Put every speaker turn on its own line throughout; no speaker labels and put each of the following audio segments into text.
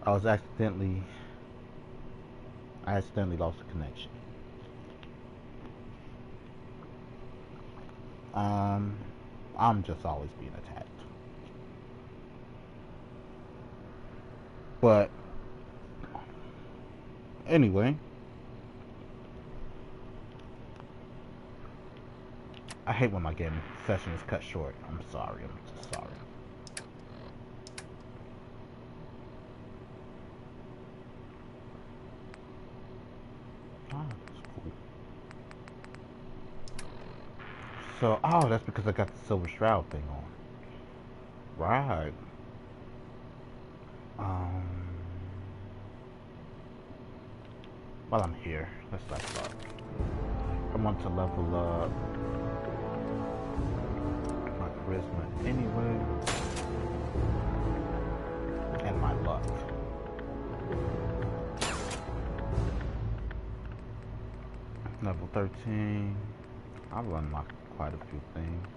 I accidentally lost the connection. I'm just always being attacked. But anyway, I hate when my gaming session is cut short. I'm sorry. I'm just sorry. Oh, that's cool. So, oh, that's because I got the Silver Shroud thing on. Right. While I'm here, let's level up. I want to level up my charisma anyway, and my luck. Level 13. I've unlocked quite a few things.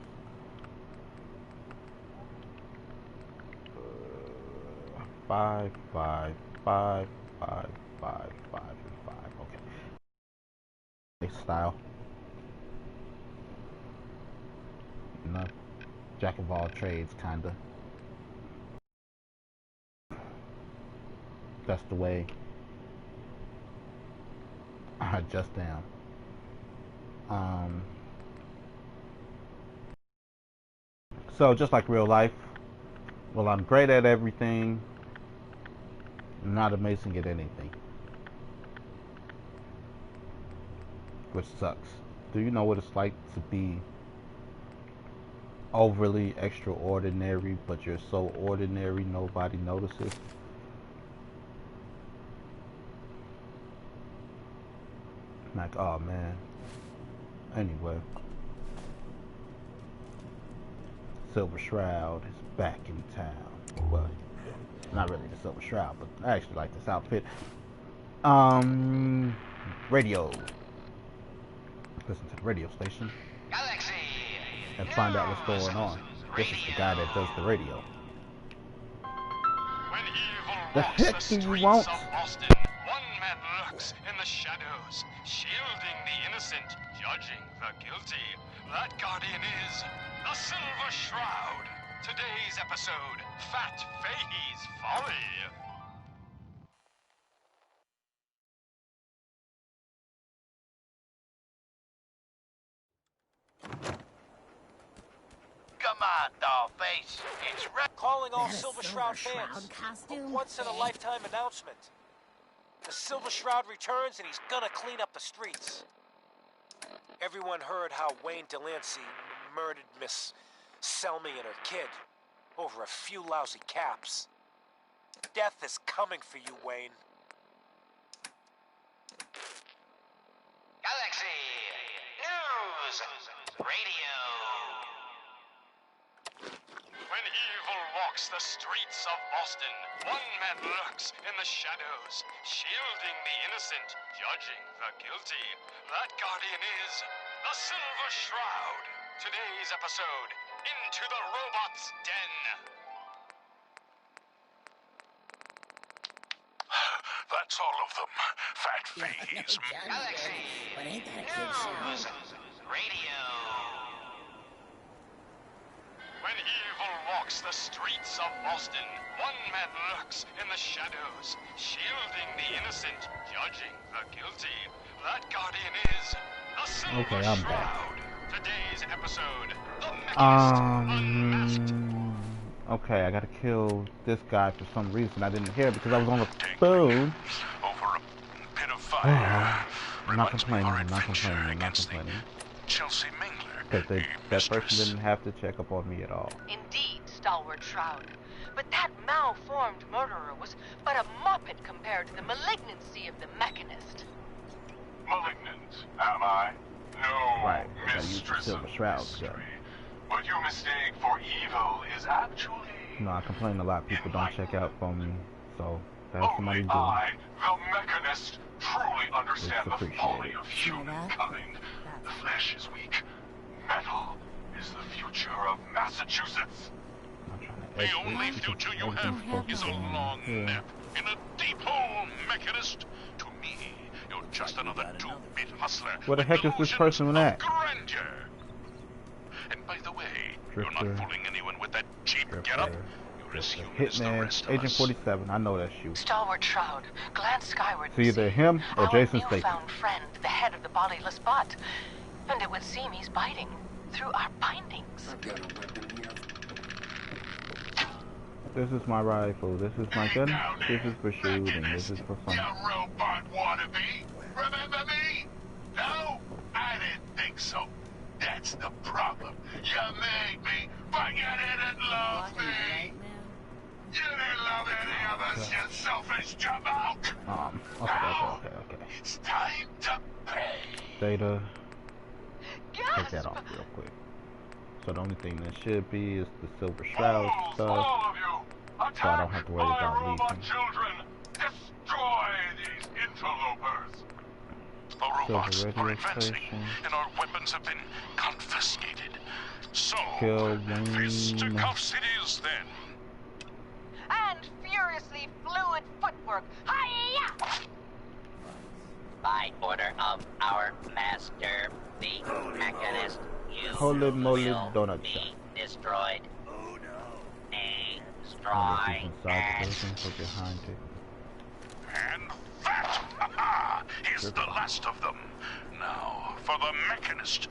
Five, five, five, five, five, five, and five. Okay. Style. Enough. Jack of all trades, kinda. That's the way I just am. So just like real life, well, I'm great at everything, not amazing at anything, which sucks. Do you know what it's like to be overly extraordinary, but you're so ordinary nobody notices? Like, oh man. Anyway, Silver Shroud is back in town. Well, not really the Silver Shroud, but I actually like this outfit. Radio. Listen to the radio station and find out what's going on. This is the guy that does the radio.
When evil
The
walks
heck
the
do you
streets
want?
of Austin, one man lurks in the shadows, shielding the innocent, judging the guilty. That guardian is the Silver Shroud. Today's episode, Fat Fahey's Folly.
Come on, dollface. It's
Calling all
That a
Silver Shroud
Shroud
fans.
costume?
A once-in-a-lifetime announcement. The Silver Shroud returns and he's gonna clean up the streets. Everyone heard how Wayne Delancey murdered Miss Selmy and her kid over a few lousy caps. Death is coming for you, Wayne.
Galaxy News Radio.
When evil walks the streets of Austin, one man lurks in the shadows, shielding the innocent, judging the guilty. That guardian is the Silver Shroud. Today's episode, Into the Robot's Den.
That's all of them. Fat Fahey's.
Galaxy
But ain't that a kid show?
News Radio.
When evil walks the streets of Austin, one man lurks in the shadows, shielding the innocent, judging the guilty. That guardian is the Silver
Okay, I'm
Shroud.
back.
Today's episode, the Mechanist Unmasked.
Okay, I gotta kill this guy for some reason. I didn't hear it because I was on the phone.
Over a pit of fire.
I'm not
Reminds me
complaining,
of our
I'm not
adventure
complaining, I'm not
against the
complaining.
Chelsea Mingler.
Because that
mistress.
person didn't have to check up on me at all.
Indeed, Stalwart Shroud. But that malformed murderer was but a muppet compared to the malignancy of the Mechanist.
Malignant, am I? No,
Right, I gotta use the
mistress
Silver
of
Shroud,
mystery.
so.
What you mistake for evil is actually
You know, I complain a lot. People don't check out for me, so that's somebody
only
do.
I, the Mechanist, truly understand
It's
the folly
appreciated.
of humankind. The flesh is weak. Metal is the future of Massachusetts.
I'm trying to
The
exit
only
because
future you
everything's
have
supposed to
is a
be in
long
here.
nap in a
Mechanist? To me, you're just another two-bit hustler.
Where the heck is this person at?
Grandeur. And by the way, you're not fooling anyone with that cheap getup. You're as human as the rest of
Hitman, Agent
us.
47. I know that's you.
Stalwart Shroud, glance skyward.
It's either him or
Our
Jason Statham.
newfound friend, the head of the bodiless bot. And it would seem he's biting through our bindings.
I've got a weapon here.
This is my rifle. This is my gun. This is for shooting. This is for fun.
You robot wannabe. Remember me? No? I didn't think so. That's the problem. You made me, but you didn't love me.
Right, man?
You didn't love any of us, you selfish jamoke.
Okay.
It's time to pay.
Data. Take
Gasp!
that off real quick. So the only thing that should be is the Silver Shroud stuff.
All of you,
So I don't have to worry
attack
about
my robot
leaving.
children. Destroy these interlopers. The robots
radio
are advancing,
station.
and our weapons have been confiscated. So,
Kill
fisticuffs it is then.
And furiously fluid footwork. Hiya!
By order of our master, the Mechanist, you
Holy moly
will
donut
be
shop.
destroyed.
Oh no.
Wonder
Destroy
if he's inside the person or behind it.
And that is the last of them. Now, for the Mechanist.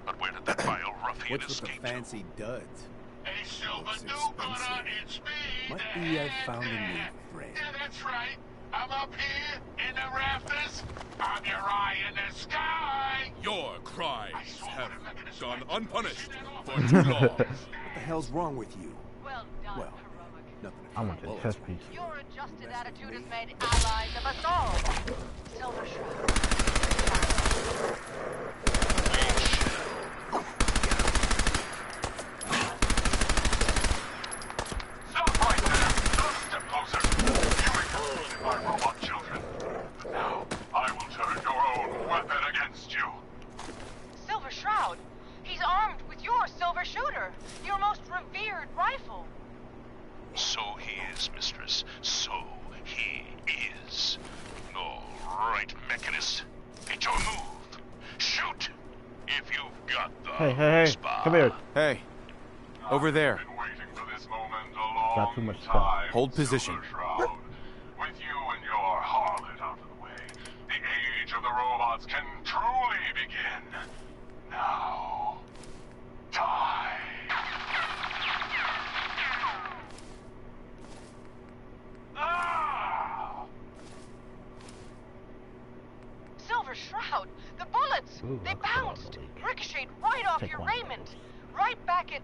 But where did that vile ruffian
What's with
escape
the fancy duds?
A silver
Looks
do-gooder,
expensive.
it's me.
Might be I found a new friend.
Yeah, that's right. I'm up here in the rafters. I'm your eye in the sky.
Your crimes
I saw
have
what a Mechanist
gone
might do.
unpunished
For
for too long.
What the hell's wrong with you?
Well done,
Well,
heroic.
nothing.
I want to test these.
Your adjusted attitude has made allies of us all. Silver Shroud.
Stop right there. Don't step closer. You included my robot children. Now, I will turn your own weapon against you.
Silver Shroud. He's armed with your silver shooter, your most revered rifle.
So he is, mistress. So he is. All right, Mechanist. It's your move. Shoot. If you've got the
Hey,
spot.
come here.
Hey, over there.
I've been waiting for this moment a long
Got too much stuff.
time,
Hold position.
Silver Shroud. With you and your harlot out of the way, the age of the robots can truly begin. Now, die. Ah!
Silver Shroud. The bullets.
Ooh,
They
I'll put it on
bounced.
the leak.
Ricocheted right off
Take
your
one of
raiment.
those.
Right back at...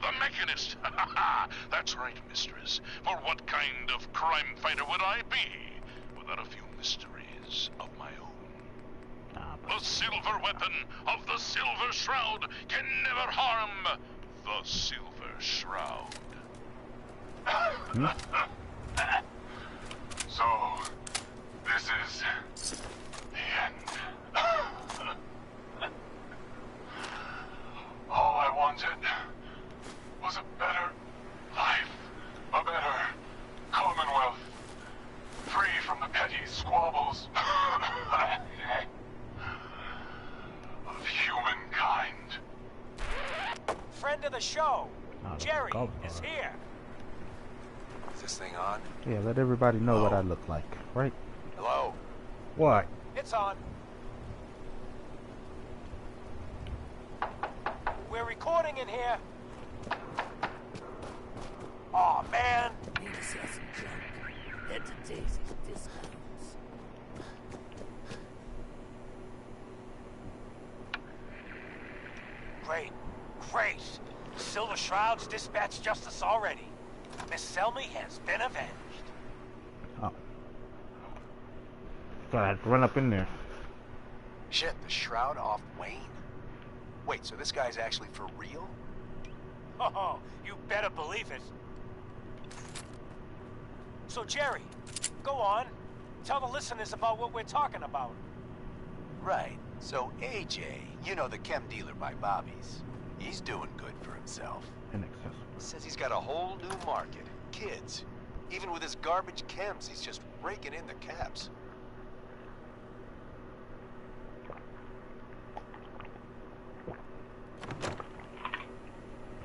The Mechanist! That's right, mistress. For what kind of crime fighter would I be without a few mysteries of my own? The silver weapon of the Silver Shroud can never harm the Silver Shroud. So, this is the end. All I wanted was a better life, a better commonwealth, free from the petty squabbles of humankind.
Friend of the show,
Oh,
Jerry,
go
is
for it.
here.
Is this thing on?
Yeah, let everybody know what I look like, right?
Hello?
What?
It's on. We're recording in here. Aw, man.
Need to sell some junk. Head to Daisy's discounts.
Great. Great. Silver Shroud's dispatched justice already. Miss Selmy has been avenged.
Oh. So I had to run up in there.
Shit, the Shroud off Wayne? Wait, so this guy's actually for real?
Oh, you better believe it. So, Jerry, go on. Tell the listeners about what we're talking about.
Right. So AJ, you know, the chem dealer by Bobby's, he's doing good for himself.
Inaccessible.
Says he's got a whole new market. Kids.
Even with his garbage chems, he's just raking in the caps.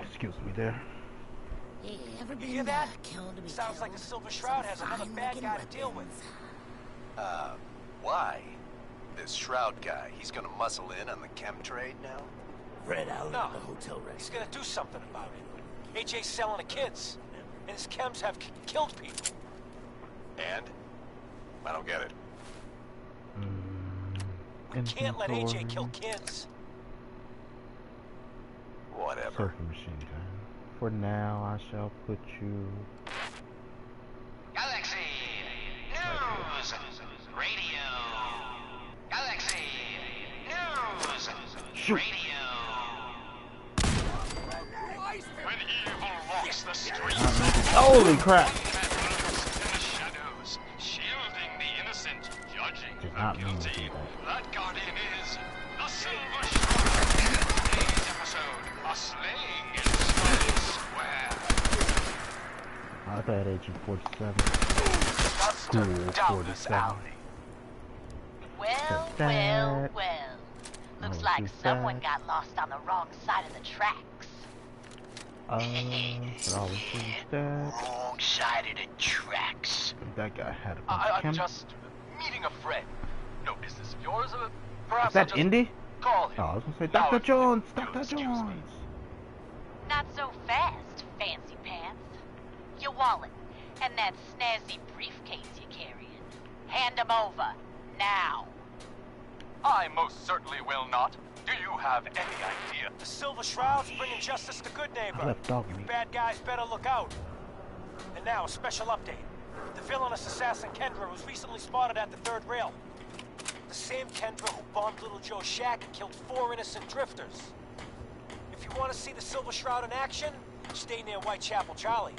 Excuse me there.
Hey, ever
You
been
hear that?
killed to be
Sounds
killed?
like the Silver Shroud has another bad guy to deal with.
Why? This Shroud guy, he's gonna muscle in on the chem trade now?
Fred out
No,
at the hotel rest.
he's gonna do something about it. AJ's selling the kids, and his chems have killed people.
And? I don't get it.
Can't let AJ kill kids.
Whatever.
Surfer machine gun. For now, I shall put you.
Galaxy News Radio. Galaxy News
Shoot.
Radio.
When evil walks the streets
Holy crap!
in the shadows, shielding the innocent, judging
Did
the
not mean to do
guilty.
that.
That guardian is the Silver Shroud. Today's episode, a slaying in Scarlet Square.
I thought I had Agent 47.
Just
Cool,
a doubtless
47.
alley.
Well,
That-
well, well. Looks
Oh,
like
too
someone
fast.
got lost on the wrong side of the tracks.
But I was pretty sad.
Wrong side of the tracks.
That guy had a bunch of
I'm
chem.
just meeting a friend. No business of yours.
Is
Perhaps
that
I'll just
Indy?
call
Oh,
him.
I was gonna say
Now,
Dr.
if
Jones!
you'll
Dr.
excuse me.
Jones!
Not so fast, fancy pants. Your wallet and that snazzy briefcase you're carrying. Hand them over, now.
I most certainly will not. Do you have any idea?
The Silver Shroud's bringing justice to good neighbor.
I left dog
You
meat.
bad guys better look out. And now, a special update. The villainous assassin Kendra was recently spotted at the third rail. The same Kendra who bombed Little Joe's shack and killed 4 innocent drifters. If you want to see the Silver Shroud in action, stay near Whitechapel Charlie.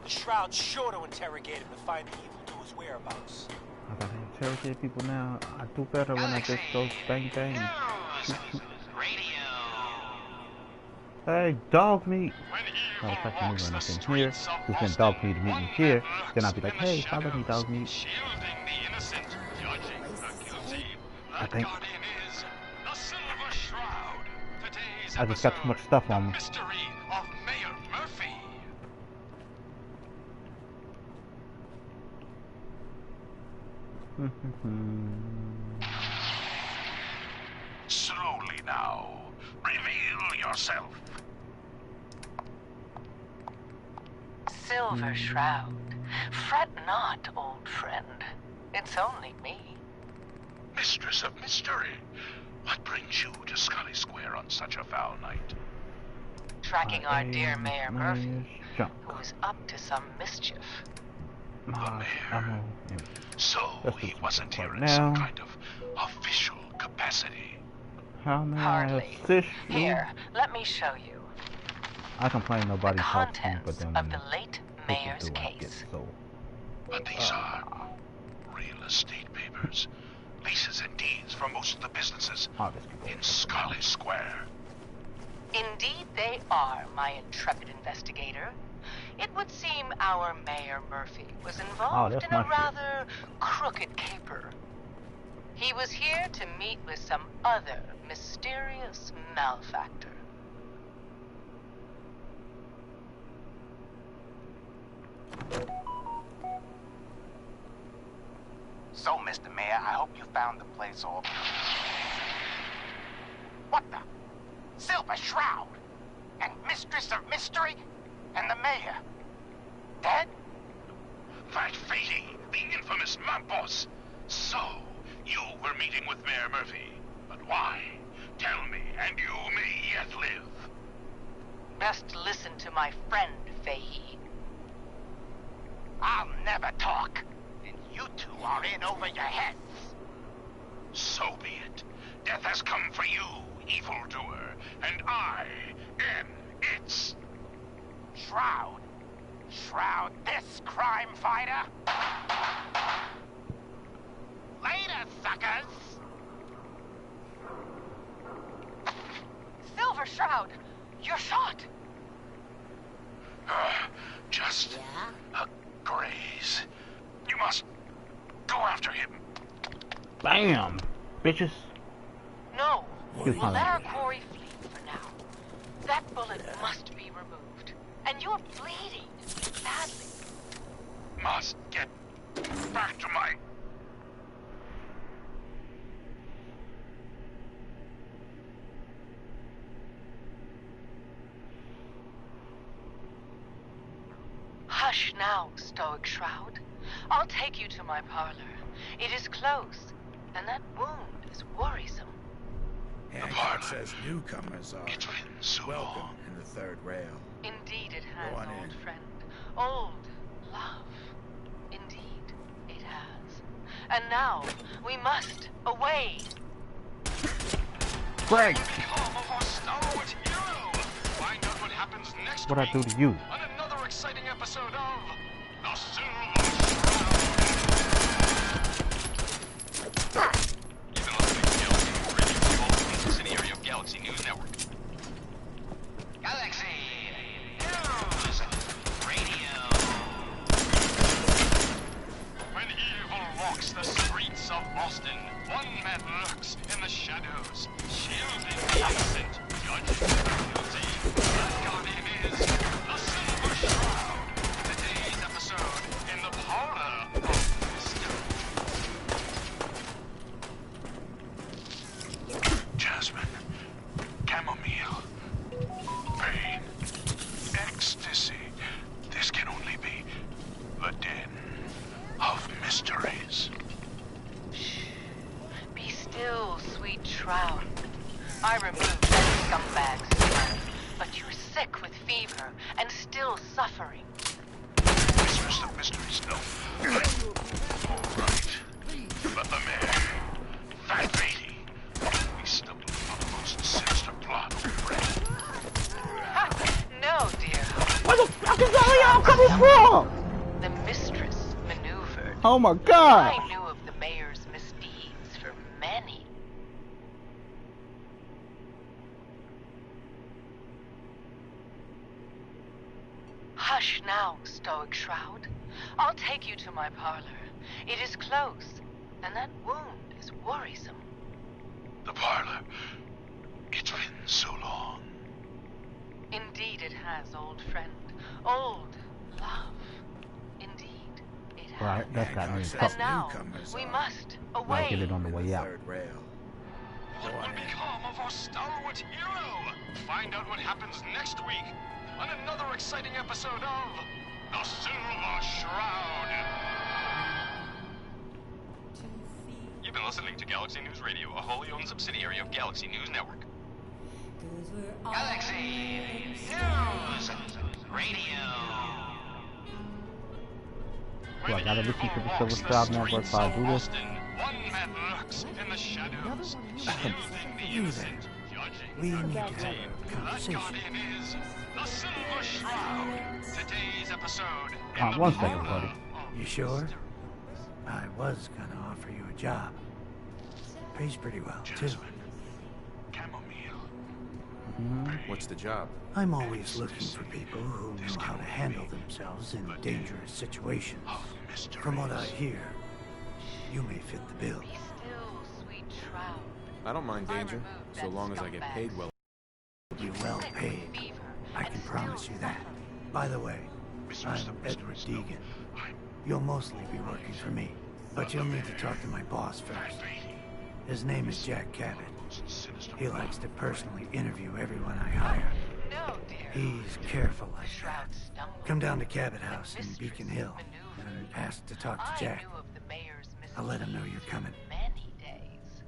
The Shroud's sure to interrogate him to find the evildoer's whereabouts.
I gotta interrogate people now. I do better when I just go bang bang.
News Radio.
Hey, dog meat!
When
Matter of
evil
fact, let me
walks
run
the
up in here.
streets of
You send
Boston,
dog meat to meet
one
me here.
man
Then I'll
lurks
be like,
in the
hey, follow me, dog
shadows,
meat.
shielding the innocent, judging the guilty.
I
That
think-
guardian is the Silver Shroud. Today's
I just got too much stuff
the
on me.
mystery of Mayor Murphy.
Slowly now. Reveal yourself.
Silver Shroud. Fret not, old friend. It's only me.
Mistress of Mystery. What brings you to Scully Square on such a foul night?
Tracking our dear Mayor Murphy,
Junk.
who is up to some mischief.
Mod ammo. and-
So
Let's do
he
some
wasn't
stuff
here
right
in some
now.
kind of official capacity.
How may I
Hardly.
assist you?
Here, let me show you.
I complain nobody
The
talks to me, but
contents
then
of the late
what
mayor's
do I get?
case.
So,
But these are real estate papers. Leases and deeds for most of the businesses
oh, this could go.
in Scully Square.
Indeed they are, my intrepid investigator. It would seem our Mayor Murphy was involved
that's
in a
my shit.
rather crooked caper. He was here to meet with some other mysterious malefactor.
So, Mr. Mayor, I hope you found the place all... What the? Silver Shroud? And Mistress of Mystery? And the Mayor? Dead?
That Fady, the infamous mob boss. So, you were meeting with Mayor Murphy. But why? Tell me, and you may yet live.
Best listen to my friend, Fahey.
I'll never talk. And you two are in over your heads.
So be it. Death has come for you, evildoer, and I am its.
Shroud? Shroud this crime fighter? Later, suckers!
Silver Shroud, you're shot!
Just
Yeah?
a must go after him.
Bam! Bitches.
No.
Here's
We'll
my
let our
language.
quarry flee for now. That bullet must be removed. And you're bleeding badly.
Must get back to my...
Hush now, Stoic Shroud. I'll take you to my parlor. It is close, and that wound is worrisome.
Hancock says newcomers are
It's been so
welcome
long.
in the third rail.
Indeed it has,
Go on
old
in.
friend. Old love. Indeed it has. And now, we must away.
Greg!
Become of our stalwart hero. Find out what happens next
What'd I do
week
to you?
on another exciting episode of The Silver Shroud. You've been listening to Galaxy News Radio, a subsidiary of Galaxy News Network.
Galaxy News Radio.
When evil walks the streets of Boston, one man lurks in the shadows, shielding the innocent, judging the guilty. That guardian is the Silver Shroud. Today's episode in the parlor of mystery.
Jasmine, chamomile, pain, ecstasy. This can only be the den of mysteries.
Be still, sweet Shroud. I removed that scumbag's skin, but you're sick with fever and still suffering.
Mistress of mysteries, no. All right. But the mayor, Fat Beatty, we stumbled upon the most sinister plot we've read.
No, dear.
Where the fuck is all y'all coming from?
The mistress maneuvered.
Oh my god!
I knew of the mayor's misdeeds for many. Hush now, Stoic Shroud. I'll take you to my parlor. It is close, and that wound is worrisome.
The parlor. It's been so long.
Indeed it has, old friend. Old love. Indeed it has.
Right, that's got me in
Hancock
trouble.
says
And now,
newcomers
we
are
must
I'll
away.
get it on the
in
way
the
out.
third rail.
What will become of our stalwart hero? Find out what happens next week on another exciting episode of The Silver Shroud. You've been listening to Galaxy News Radio, a wholly owned subsidiary of Galaxy News Network.
Galaxy News Radio.
So I gotta listen to the Silver Shroud Network while I do this.
One man lurks in the shadows, shielding the innocent, judging
We
the
need to have
guilty.
a
That
conversation.
guardian is the Silver Shroud. Today's episode in the
One second,
parlor
buddy.
of
You sure?
mysteries.
I was gonna offer you a job. Pays pretty well, too.
Jasmine, chamomile.
What's the job?
I'm always looking for people who know how to handle themselves in dangerous situations.
Of mysteries.
From what I hear, you may fit the bill.
Be still, sweet Shroud.
I don't mind danger, so long as I get paid well.
You're well
Sick with
paid.
fever
I
and
can
still
promise you that. By the way,
Mistress
I'm
of
Edward
mysteries, no.
Deegan.
I'm
You'll mostly be working for me, but you'll need to talk to my boss first. His name is Jack Cabot.
sinister
He
plot.
likes to personally interview everyone I hire.
No, dear.
He's careful like that.
Shroud stumbled.
Come down to Cabot House in
Mistress
Beacon Hill
maneuvered.
and ask to talk to
I
Jack.
knew of the mayor's
I'll let him know you're
misdeeds
coming.
for many days.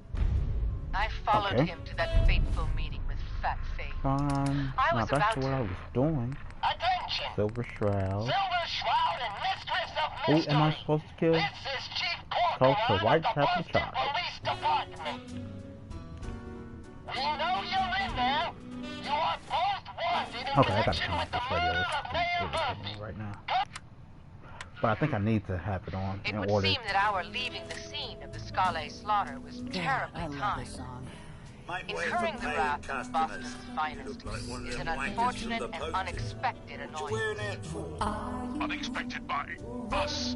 I followed
Okay.
him to that fateful meeting with Fat Face. I
Now
was
back
about
to what
to-
I was doing.
Attention!
Silver Shroud.
Silver Shroud and Mistress of
Who
Mystery.
am I supposed to kill?
This is Chief
Call
Corporal
to
of the
Whitechapel
Boston
Charge.
Police Department. We know you're in there. You are both wanted in
Okay, I gotta
connection
turn
with
off
the
this radio.
murder of Mayor
It's irritating
Murphy.
me right now. But I think I need to have it on
It
in
would
order.
seem that our leaving the scene of the Scale slaughter was terribly
I love
timed.
this song.
Incurring the wrath of Boston's finest is an unfortunate and unexpected annoyance.
Unexpected by us.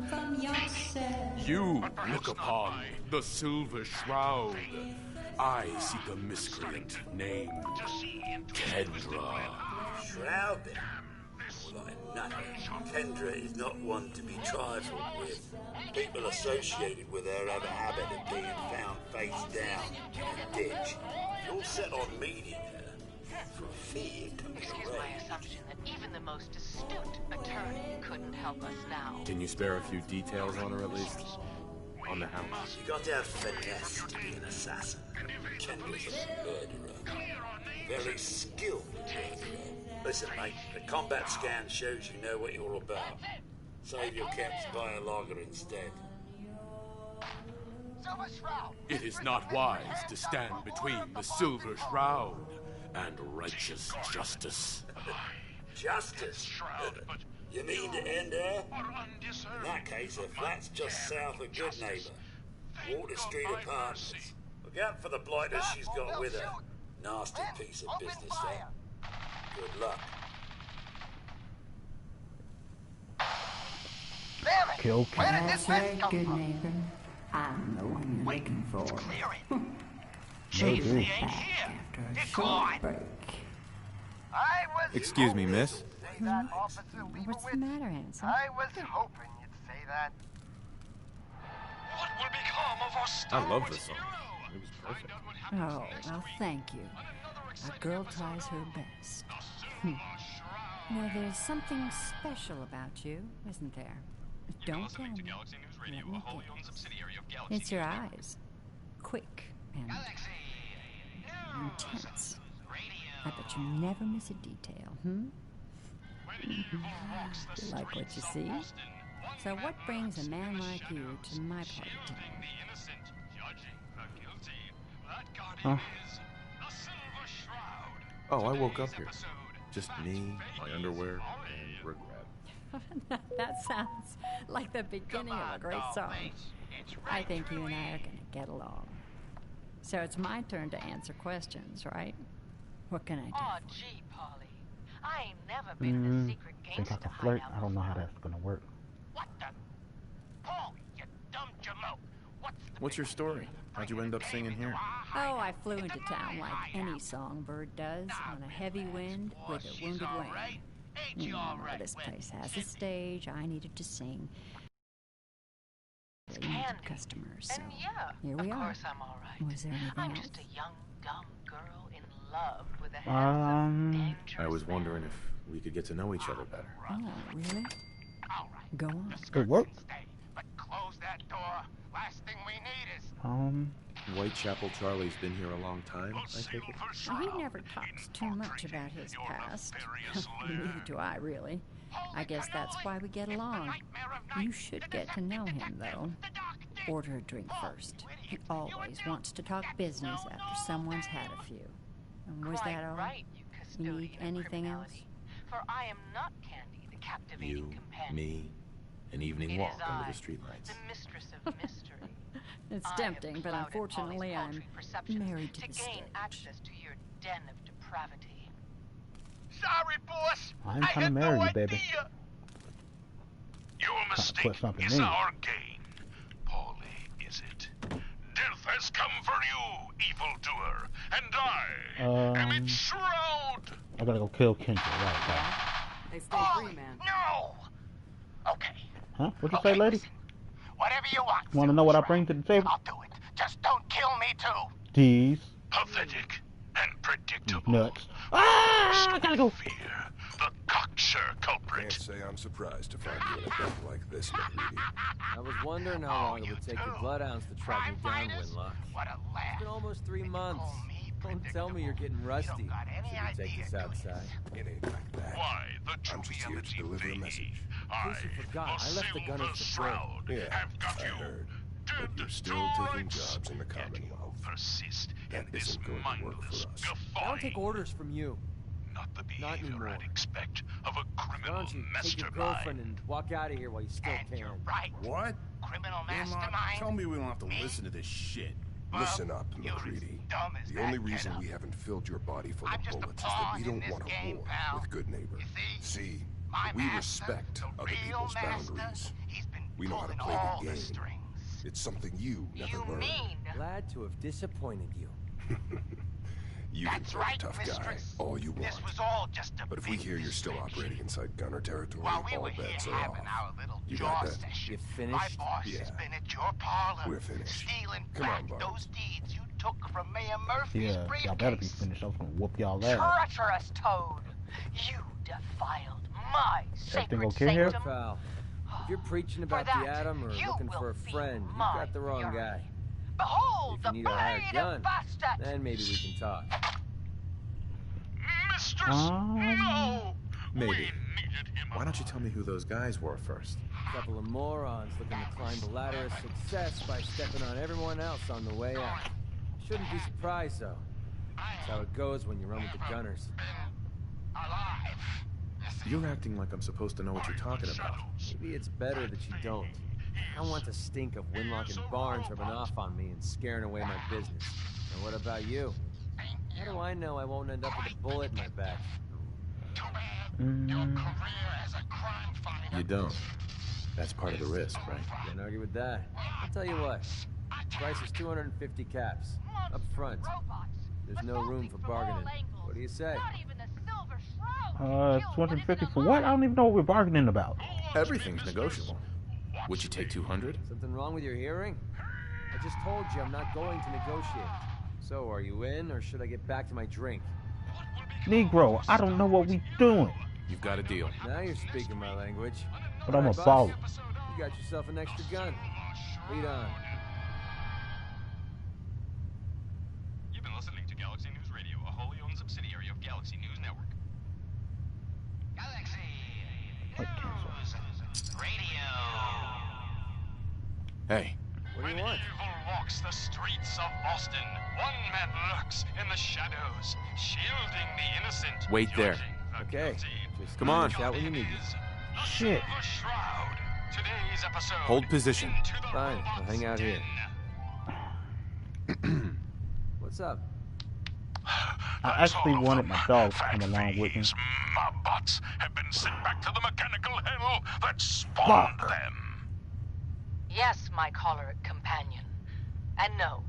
You look upon the Silver Shroud. I seek a miscreant named Kendra.
Shroud then? More like nothing. Kendra is not one to be trifled with. People associated with her have a habit of being found face down in a ditch. You're set on meeting her. For fear comes
Excuse
away.
my assumption that even the most astute attorney couldn't help us now.
Can you spare a few details on her at least? On the house?
You got to have finesse to be an assassin. Kendra's a murderer. Very skilled murderer. Listen, mate, the combat scan shows you know what you're about. Save your caps, buy a lager instead.
It is not wise to stand between the Silver Shroud and righteous justice.
Justice? You mean to end her? In that case, her flat's just south of Good Neighbor. Water Street Apartments. Look out for the blighters she's got with her. Nasty piece of business, that. Good luck.
Kill Ken.
That's right, good neighbor. I'm the one you're looking for.
Jeez, they ain't here.
After a
They're
short
gone.
break.
Excuse me, miss.
What's the matter, handsome?
I was hoping you'd say that.
What will become of our star
I love this song. It was perfect.
Oh, well, thank you. A girl tries her best. Now, there's something special about you, isn't there? Don't tell me. Let me guess. It's your eyes. Quick and intense. I bet you never miss a detail, You like what you see? So what brings a man like you to my part of town?
Huh?
Oh, I woke up here. Just me, my underwear, and regret.
That sounds like the beginning of a great song. I think you and I are going to get along. So it's my turn to answer questions, right? What can I do?
Oh, gee, Polly. I ain't never been in a secret
Think I
gangster
can flirt?
hideout
I don't know how
before.
that's gonna work.
What the? Paul, you dumb jalope.
What's your story? How'd you end up singing here?
Oh, I flew into town like any songbird does, on a heavy wind with a wounded wing. You know, this place has a stage. I needed to sing. Really needed customers, so
And yeah,
here we
of
are.
course I'm all right.
Was there anything
I'm
else?
just a young, dumb girl in love with a handsome, dangerous
I was
man.
wondering if we could get to know each other better.
Oh, really? Go on.
It worked.
But close that door. Last thing we need is...
Whitechapel Charlie's been here a long time, I take it?
Well, he never talks too much about his past. Neither do I, really. I guess that's why we get along. You should get to know him, though. Order a drink first. He always wants to talk business after someone's had a few. And was
Quite
that all?
right, you
You
custodian
need
of
anything else?
criminality. For I am not Candy, the captivating
You,
companion.
me, an evening
It
walk
is
under
I,
the streetlights.
the mistress of mystery.
It's
I have
tempting, but
clouded
unfortunately
Polly's
I'm
paltry perceptions
married to
to
the
gain
stage.
access to your den of depravity.
Sorry, boss.
I ain't trying to marry you, baby.
Your
Put
mistake
something
is
in.
our gain. Polly, is it? Death has come for you, evildoer, and I am its shroud.
I gotta go kill Kendra right now.
They stay free, man.
No! Okay.
Huh? What'd you say, lady?
Whatever you want.
Want to know what I bring to the table?
I'll do it. Just don't kill me, too.
These
Pathetic and predictable.
nuts. Ah! I gotta go.
Fear, the cocksure culprit.
Can't say I'm surprised to find you in a den like this, McReady.
I was wondering how long it would take the Bloodhounds to track me down, Winlock.
What a laugh.
It's been almost 3 months. Don't tell me you're getting rusty. Should we take this outside?
It ain't like that.
Why the
I'm just here to deliver a message.
I,
In case you forgot,
the
I left the
Silver
gunners to
Shroud,
Yeah,
have got
I
you.
heard.
Dead
But you're still
to
taking
rights.
jobs in the
Yet you
Commonwealth.
persist
That
in this
isn't going to work
mindless
for us.
I don't
guffawing.
take orders from you.
Not the
Not
behavior
anymore.
I'd expect of a
Why
criminal
don't you take your
mastermind.
girlfriend and walk out of here while you still
And
can?
you're right.
What?
Criminal
Tell
mastermind.
me we don't have to listen to this shit. Listen up, McCready. The only reason we haven't filled your body full of bullets is that we don't want a war with Good Neighbor. See, we respect other people's boundaries. We know how to play the game. It's something you never learned.
Glad to have disappointed you.
You can play the tough guy all you want. But if we hear you're still operating inside gunner territory, all bets are off. You got that?
You finished?
Yeah. We're finished. Come on, Barnes.
Yeah, y'all better be finished. I was gonna whoop y'all ass.
Treacherous toad! You defiled my
Everything
sacred
okay here?
sanctum.
Pal, if you're preaching about the atom or looking for a friend, you got the wrong guy.
Behold,
If you need a hired gun, then maybe we can talk.
Mistress, no!
Maybe. Why don't you tell me who those guys were first?
A couple of morons looking to climb the ladder of success by stepping on everyone else on the way up. Shouldn't be surprised, though. That's how it goes when you run with the gunners.
You're acting like I'm supposed to know what you're talking about.
Maybe it's better that you don't. I don't want the stink of Winlock and Barnes rubbing off on me and scaring away my business. And what about you? How do I know I won't end up with a bullet in my back?
You don't. That's part of the risk, right?
Can't argue with that. I'll tell you what. Price is 250 caps. Up front. There's no room for bargaining. What do you say?
250 for what? I don't even know what we're bargaining about.
Everything's negotiable. Would you take 200?
Something wrong with your hearing? I just told you I'm not going to negotiate. So, are you in, or should I get back to my drink?
Negro, I don't know what we doing.
You've got a deal.
Now you're speaking my language.
But I'm a
boss.
baller.
You got yourself an extra gun. Lead on.
You've been listening to Galaxy News Radio, a wholly owned subsidiary of Galaxy News Network.
Galaxy News Radio.
Hey.
What do you want?
Evil walks the streets of Boston. One man lurks in the shadows, shielding the innocent.
Wait there.
Okay. Just
come on.
Shout when you need it.
Shit.
Shroud. Today's episode.
Hold position.
Fine. I'll hang out here. What's up?
I actually wanted my dog to come along with me.
My bots have been sent back to the mechanical hell that spawned them.
Yes, my choleric companion. And no,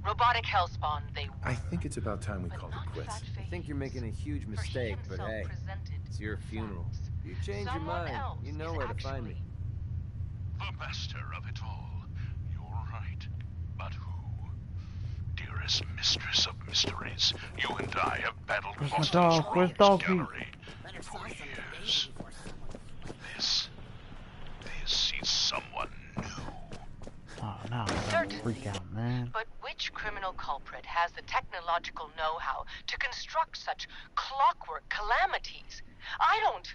robotic hellspawn, they were.
I think it's about time we called it quits.
I think you're making a huge mistake, but hey, it's your funeral. If you change your mind, you know where to find me.
The master of it all. You're right. But who? Dearest mistress of mysteries, you and I have battled
Where's my
Boston's
dog? Where's
rogues
doggy?
gallery for years. This is someone new.
Oh, now I'm gonna freak out, man.
But which criminal culprit has the technological know-how to construct such clockwork calamities? I don't...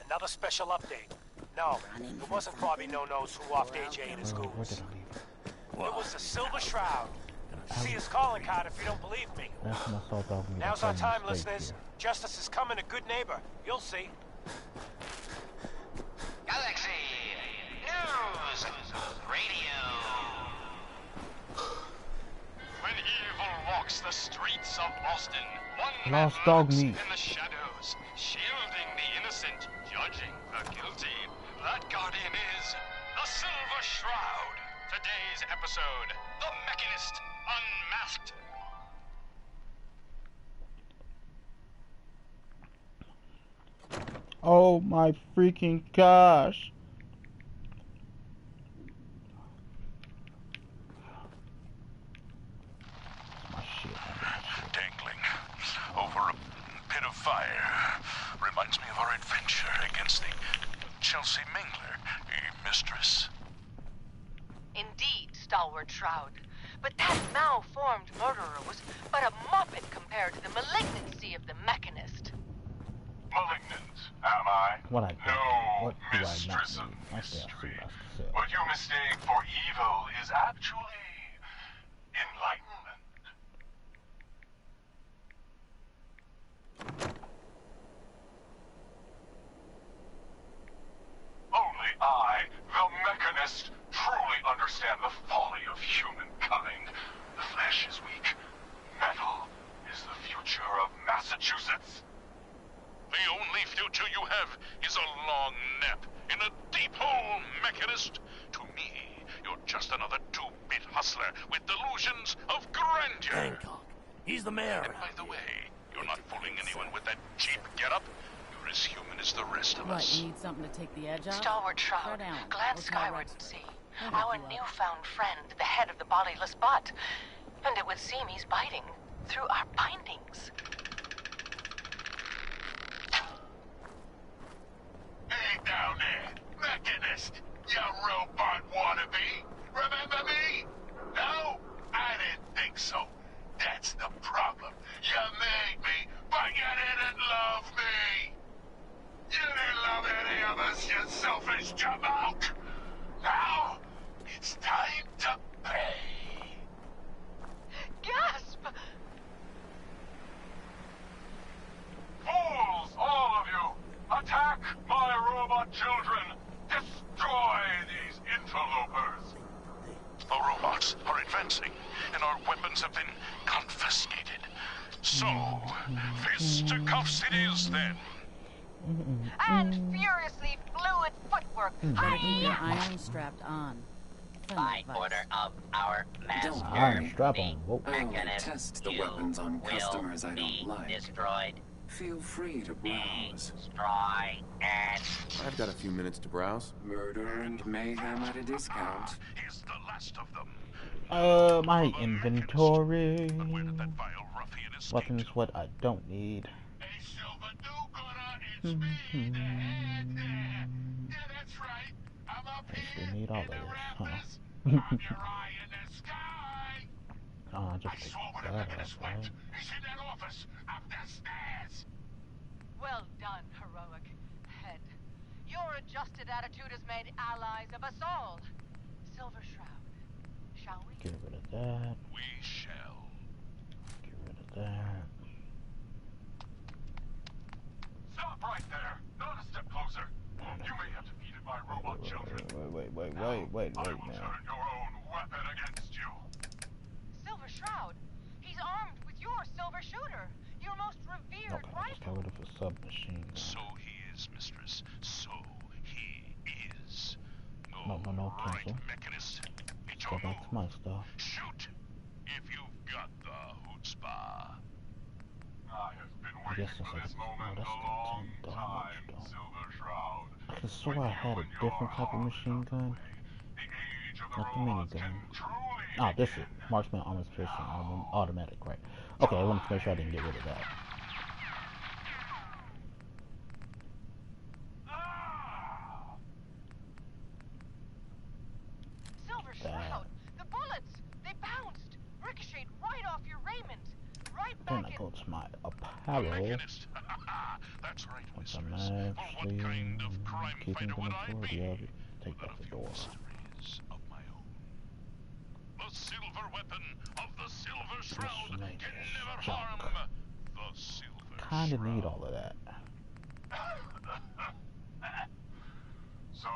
Another special update. No, it wasn't Bobby No-Nos who offed AJ in his goons. It was the Silver Shroud. See his calling card if you don't believe me. Now's our time, listeners. Justice is coming to Good Neighbor. You'll see.
Galaxy News Radio.
When evil walks the streets of Boston, one
Lost
man
dog
lurks
meat.
in the shadows, shielding the innocent, judging the guilty. That guardian is the Silver Shroud. Today's episode, The Mechanist Unmasked.
Oh my freaking gosh.
Dangling over a pit of fire. Reminds me of our adventure against the Chelsea Mingler, mistress.
Indeed, stalwart Shroud. But that malformed murderer was but a muppet compared to the malignancy of the Mechanist.
Malignant, am I?
What I do?
No,
What do I not
mistress
do?
of
I say I see
mystery.
what I said.
What you mistake for evil is actually enlightenment. Only I, the Mechanist, truly understand the folly of humankind. The flesh is weak. Metal is the future of Massachusetts. The only future you have is a long nap in a deep hole, Mechanist. To me, you're just another two-bit hustler with delusions of grandeur.
Hancock, he's the mayor.
And by the way, you're not fooling anyone with that cheap getup. You're as human as the rest of
What,
us.
you need something to take the edge off?
Stalwart Shroud,
Down.
glance
Hotel
skyward
right
and see.
there.
Our newfound friend, the head of the bodiless butt. And it would seem he's biting through our bindings.
Hey down there, Mechanist, you robot wannabe. Remember me? No? I didn't think so. That's the problem. You made me, but you didn't love me. You didn't love any of us, you selfish jamoke. Now, it's time to pay.
Gasp!
Fools, all of you! Attack my robot children! Destroy these interlopers! The robots are advancing, and our weapons have been confiscated. So, fisticuffs it is then.
And furiously fluid footwork.
Better keep your iron strapped on.
By order of our master,
Iron strap on. Whoa.
the Mechanist,
Test the weapons on customers I don't like.
Destroyed.
Feel free to browse.
Destroy and
I've got a few minutes to browse.
Murder and mayhem at a discount.
He's the last of them.
My inventory. Weapons, what I don't need. I still need all of this, huh? Oh, just pick that up, right?
Well done, heroic head. Your adjusted attitude has made allies of us all. Silver Shroud, shall we?
Get rid of that.
We shall.
Get rid of that.
Stop right there. Not a step closer. You may have defeated my robot children.
Wait
I will
now.
turn your own weapon against you.
Silver Shroud, he's armed with your silver shooter, your most revered
Okay, I just got
rifle.
rid of a submachine gun.
So he is, mistress. So he is.
No,
Right,
cancel.
Mechanist. It's
Go
your
back to my stuff.
Shoot! If you've got the chutzpah. I have been
I
waiting
guess that's
for
like,
this moment
that's
a long
$10
time,
though.
Silver Shroud.
I could swear I had a different type of machine gun. Like the minigun. Oh, this is marksman armor piercing automatic, right? Okay, I wanted to make sure I didn't get rid of that.
Silver Shroud, the bullets, they bounced, ricocheted right off your raiment, right
Then
back
I
in.
go to my apparel.
That's right,
Once I'm
mistress.
actually
What kind of crime
keeping
fighter
the
would I
majority
be?
of it. Take back the door.
Mysteries of my own. The silver weapon of the Silver Shroud can never harm the Silver
Kinda need all of that.
So,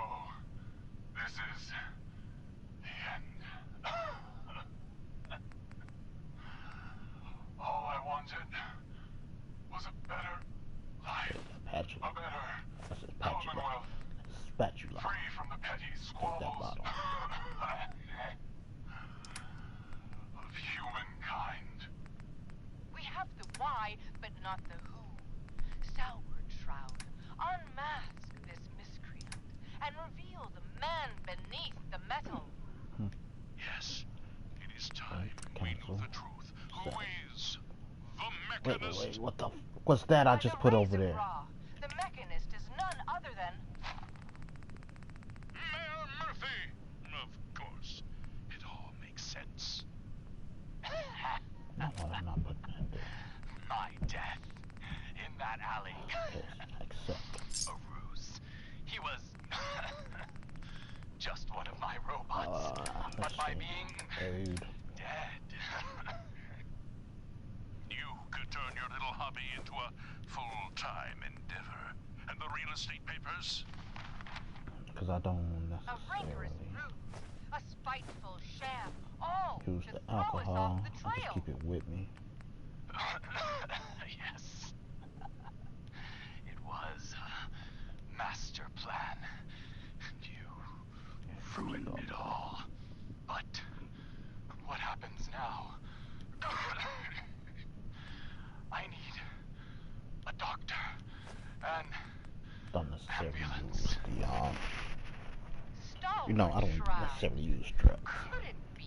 this is the end. All I wanted was a better life.
Spatula.
A better
That's a spatula.
Commonwealth.
Spatula.
Free from the petty
Take that
squabbles
bottle.
of humankind.
We have the why, but not the who. Stalwart Shroud, unmask this miscreant and reveal the man beneath the metal.
Yes, it is time we knew the truth. Who is the
Wait,
Mechanist?
what the what's that I just put over there?
The Mechanist is none other than...
Mayor Murphy! Of course. It all makes sense.
No, I'm not putting that there.
my death in that alley.
Accept.
A ruse. He was just one of my robots. But by being
Dude.
dead,
You could turn your little hobby into a full-time endeavor. And the real estate papers?
Because I don't
A rancorous
necessarily
brute, a spiteful sham, all
use
to
the
throw us off
alcohol.
the
I just
trail.
keep it with me.
Yes. It was a master plan. You ruined it all. But what happens now? I need a doctor. An
Don't necessarily
ambulance.
use the
Stalwart
you know, I don't
Shroud.
necessarily use drugs.
Could it be?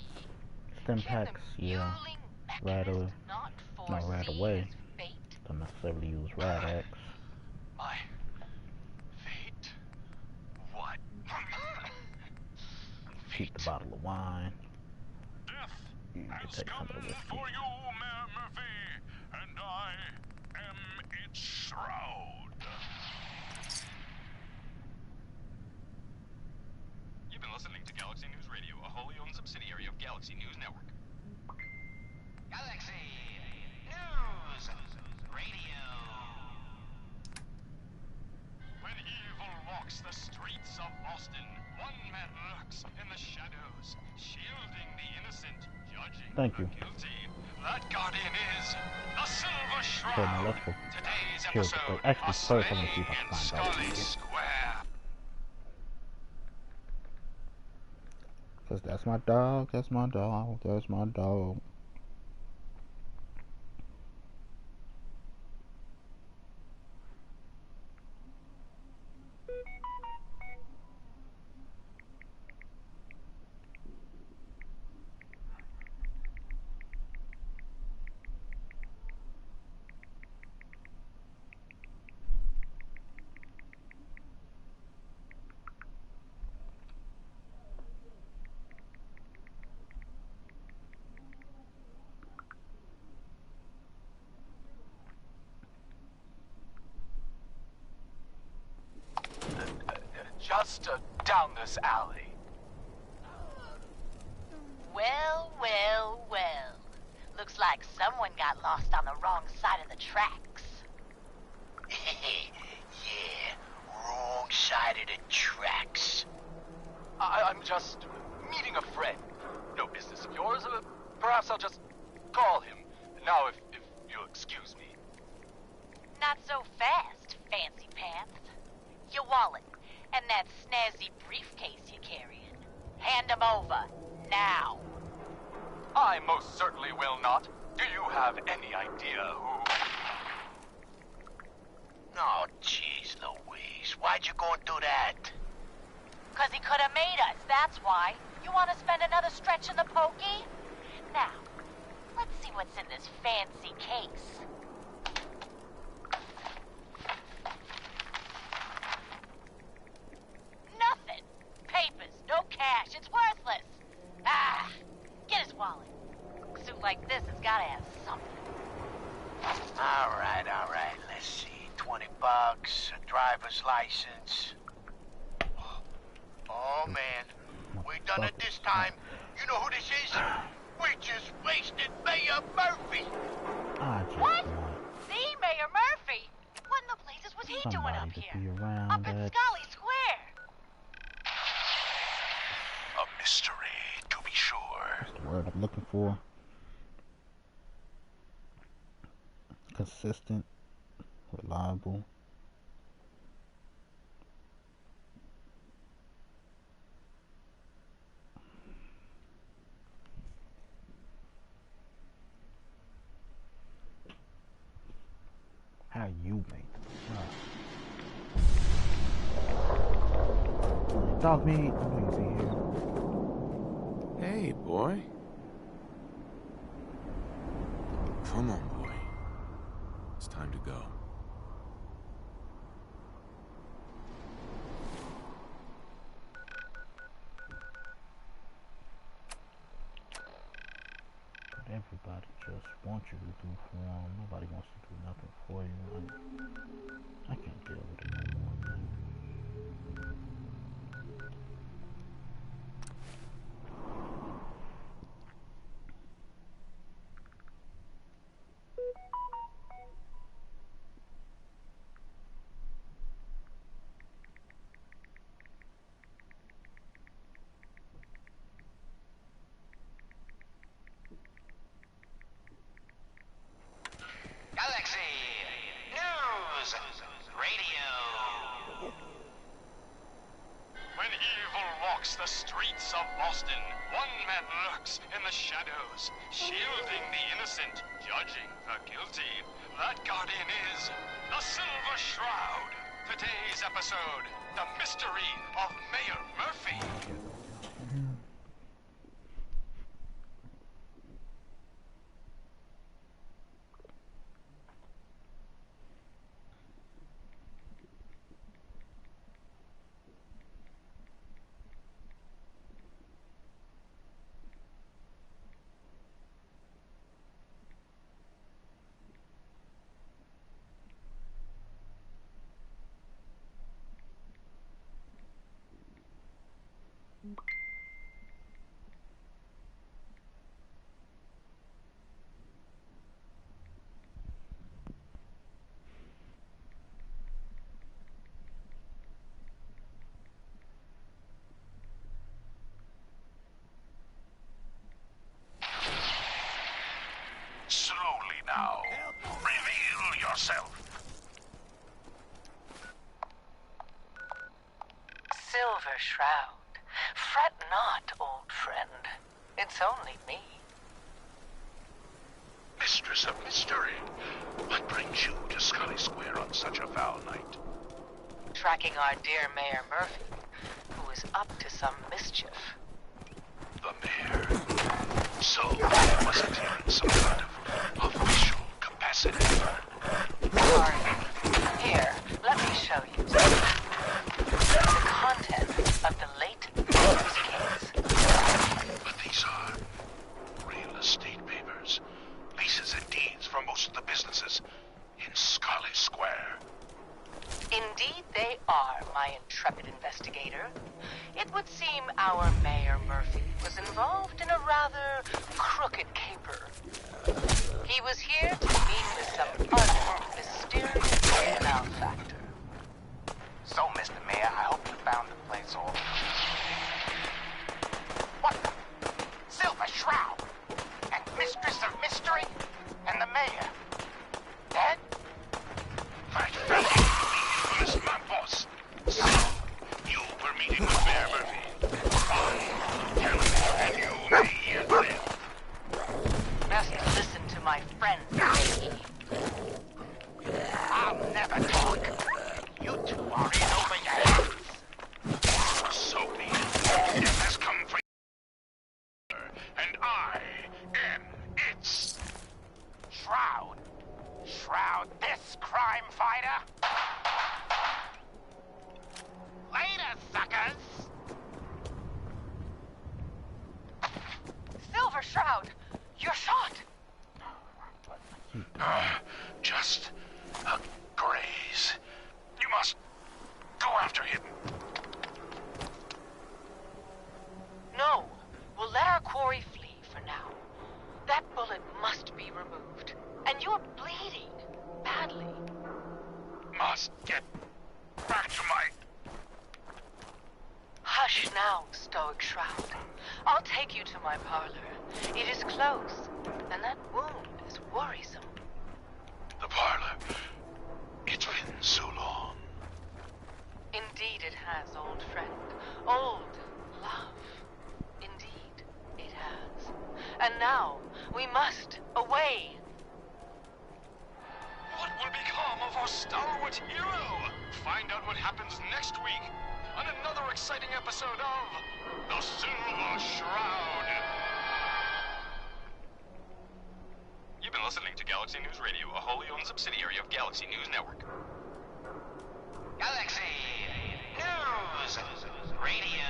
Stim
Can
packs,
the
yeah.
mewling mechanist not
No, right
foresee
away.
his fate?
Don't necessarily use Rad-X.
My fate? What?
Keep the bottle of wine. You can
Has
take some
come
of the whiskey.
for you, Mayor Murphy, and I am its shroud.
You've been listening to Galaxy News Radio, a wholly owned subsidiary of Galaxy News Network.
Galaxy News Radio.
When evil walks the streets of Boston, one man lurks in the shadows, shielding the innocent, judging
Thank
the
you.
guilty. That guardian is the Silver
Okay, now
Shroud.
let's go.
Today's
Here,
episode,
actually,
a
first I want to see
slaying
if I
in
can find
Scully
out.
Square.
Because that's my dog, that's my dog, that's my dog.
Just down this alley.
Well, well, well. Looks like someone got lost on the wrong side of the tracks.
Yeah, wrong side of the tracks.
I'm just meeting a friend. No business of yours. Perhaps I'll just call him. Now, if you'll excuse me.
Not so fast, fancy pants. Your wallet and that snazzy briefcase you're carrying. Hand them over, now.
I most certainly will not. Do you have any idea who...
Oh, jeez Louise, why'd you go and do that?
'Cause he could have made us, that's why. You want to spend another stretch in the pokey? Now, let's see what's in this fancy case. Nothing. Papers, no cash, it's worthless. Ah, get his wallet. A suit like this has got to have something.
All right, let's see. $20, a driver's license. Oh, man, we done it this time. You know who this is? We just wasted Mayor Murphy.
What? The Mayor Murphy? What in the blazes was he doing up here? Up in Scully Square.
A mystery, to be sure.
That's the word I'm looking for. Consistent, reliable. How you make dog meat. I know you'll be here.
Hey, boy. Come on, boy. It's time to go.
But everybody just wants you to do for them. Nobody wants to do nothing for you. I can't deal with it no more, man.
walks the streets of Boston. One man lurks in the shadows, shielding the innocent, judging the guilty. That guardian is the Silver Shroud. Today's episode, the mystery of Mayor Murphy.
Slowly now. Reveal yourself.
Silver Shroud. Fret not, old friend. It's only me.
Mistress of Mystery. What brings you to Scully Square on such a foul night?
Tracking our dear Mayor Murphy, who is up to some mischief.
The mayor. So he wasn't here in some kind of official capacity.
Sorry. Here, let me show you. The content of the late Gabb's case.
But these are real estate papers. Leases and deeds for most of the businesses in Scully Square.
Indeed they are, my intrepid investigator. It would seem our Mayor Murphy was involved in a rather crooked caper. He was here to meet with some mysterious malefactor.
So, Mr. Mayor, I hope you found the place all... What the? Silver Shroud? And Mistress of Mystery? And the Mayor? Dead?
That fake infamous boss. So, you were meeting with Mayor Murphy. Tell me, and you may yet live.
Best listen to my friend, Mickey.
I'll never talk. You two are in over your heads.
So be it. It has come for you. And I am its
Shroud. Shroud this crime fighter. Later, suckers.
Silver Shroud, you're shot.
Just a graze. You must go after him.
No, we'll let our quarry flee for now. That bullet must be removed. And you're bleeding badly.
Must get back to my...
Hush now, Stoic Shroud. I'll take you to my parlor. It is close, and that wound is worrisome.
The parlor. It's been so long.
Indeed it has, old friend. Old love. Indeed it has. And now, we must away.
What will become of our stalwart hero? Find out what happens next week on another exciting episode of The Silver Shroud. You've been listening to Galaxy News Radio, a wholly owned subsidiary of Galaxy News Network.
Galaxy News Radio.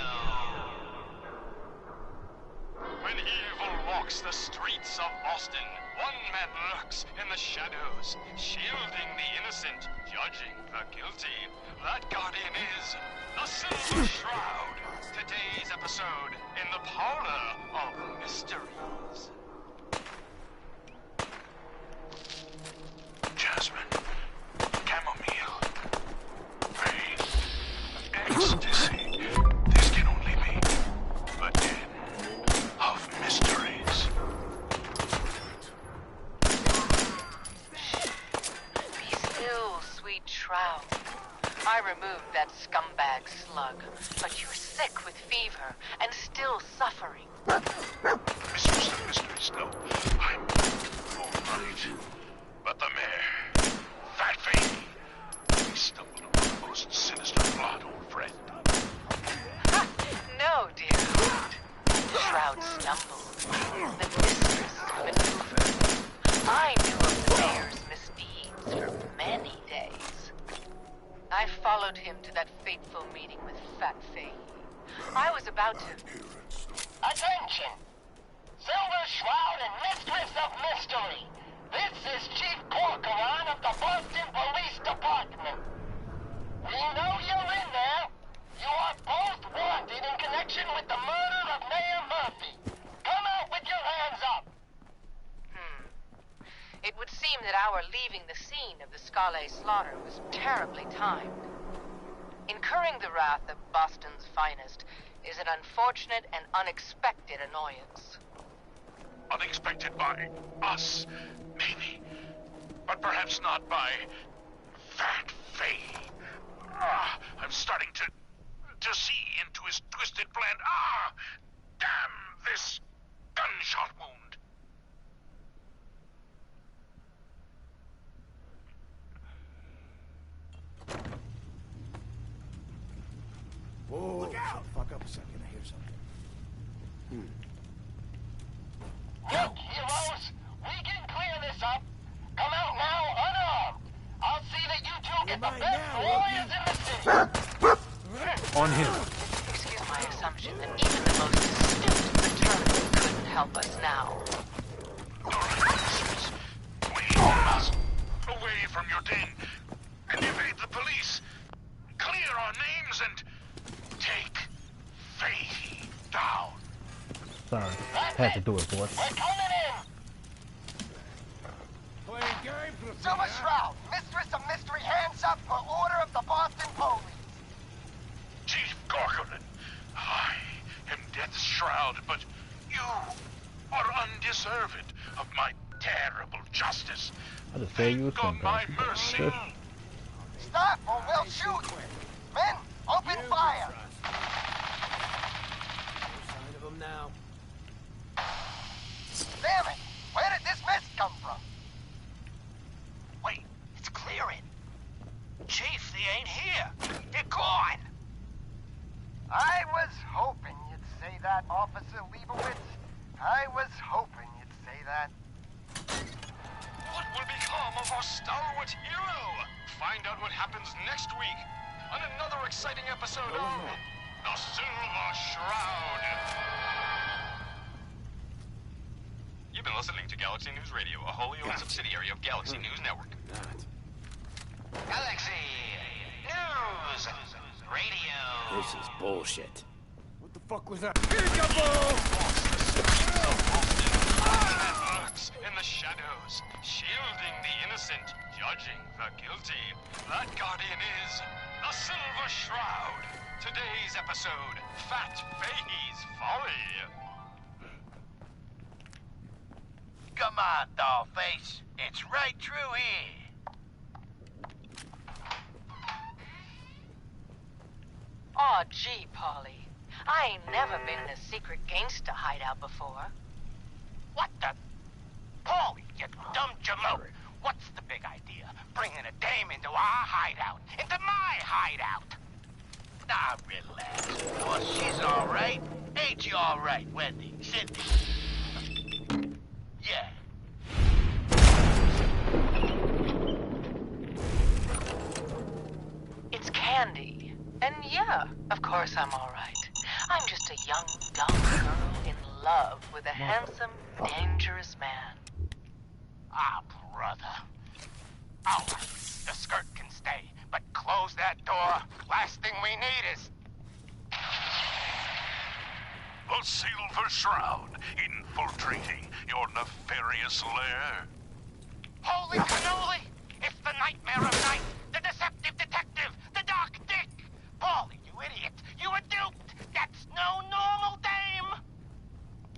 When evil walks the streets of Boston, one man lurks in the shadows, shielding the innocent, judging the guilty. That guardian is the Silver Shroud. Today's episode in the parlor of mysteries.
Jasmine. Chamomile. Pain. Ecstasy. This can only be the den of mysteries.
Be still, sweet Shroud. I removed that scumbag slug, but you're sick with fever and still suffering.
Mistress and mysteries, no. I'm all right. But the mayor, Fat Fady, he stumbled upon the most sinister plot, old friend.
No, dear Lord. Shroud stumbled. The mistress maneuvered. I knew of the mayor's misdeeds for many days. I followed him to that fateful meeting with Fat Fady. I was about to...
Attention! Silver Shroud and Mistress of Mystery. This is Chief Corcoran of the Boston Police Department. We know you're in there. You are both wanted in connection with the murder of Mayor Murphy. Come out with your hands up.
It would seem that our leaving the scene of the Scale slaughter was terribly timed. Incurring the wrath of Boston's finest is an unfortunate and unexpected annoyance.
Unexpected by us, maybe. But perhaps not by Fat Fady. I'm starting to see into his twisted plan. Damn this gunshot wound.
Whoa, look out! Fuck up a second, I hear something.
Look, heroes, we can clear this up. Come out now unarmed. I'll see that you two get the best warriors in the city.
On him.
Excuse my assumption that even the most astute fraternity couldn't help us now.
We must away from your den and evade the police. Clear our names and take Fady down.
Sorry, had to do it, boy.
We're coming in. Silver Shroud, Mistress of Mystery, hands up for order of the Boston Police.
Chief Corcoran, I am Death's Shroud, but you are undeserved of my terrible justice.
I just say you
on my mercy.
Stop or we'll shoot. Men, open fire.
Sign of him now.
Damn it! Where did this mist come from?
Wait, it's clearing. Chief, they ain't here. They're gone.
I was hoping you'd say that, Officer Leibowitz. I was hoping you'd say that.
What will become of our stalwart hero? Find out what happens next week on another exciting episode of The Silver Shroud. You've been listening to Galaxy News Radio, a wholly owned subsidiary of Galaxy News Network.
Galaxy News Radio.
This is bullshit.
What the fuck was that?
Lurks in the shadows, shielding the innocent, judging the guilty. That guardian is the Silver Shroud. Today's episode, Fat Fady's Folly.
Come on, Dollface. It's right through here.
Aw, gee, Polly. I ain't never been in a secret gangsta hideout before.
What the? Paulie, you dumb jalope. What's the big idea? Bringing a dame into our hideout. Into my hideout. Now, relax, boss. She's all right. Ain't she all right, Wendy? Cindy? Yeah.
It's Candy. And yeah, of course I'm all right. I'm just a young, dumb girl in love with a handsome, dangerous man.
Ah, brother. All right, the skirt can stay, but close that door. Last thing we need is...
The Silver Shroud infiltrating your nefarious lair.
Holy cannoli! It's the nightmare of night, the deceptive detective, the dark dick! Paulie, you idiot! You were duped! That's no normal dame!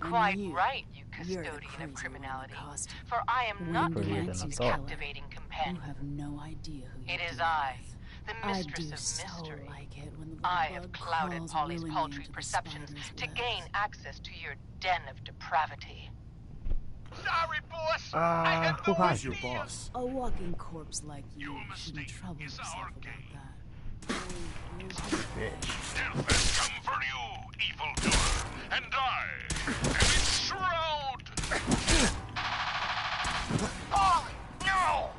Quite right, you custodian of criminality. For I am not Nancy's captivating companion.
You have no idea who
It is I, the
I
mistress
do
of
so
mystery.
like it when the
I
little
have
bug
clouded
crawls
Polly's
willingly
paltry
into the
perceptions
spider's
to
web.
gain access to your den of depravity.
Sorry, boss.
Who's your boss?
A walking corpse like you shouldn't trouble yourself about that.
Death has come for you, evildoer, and I am its shroud!
Polly, no!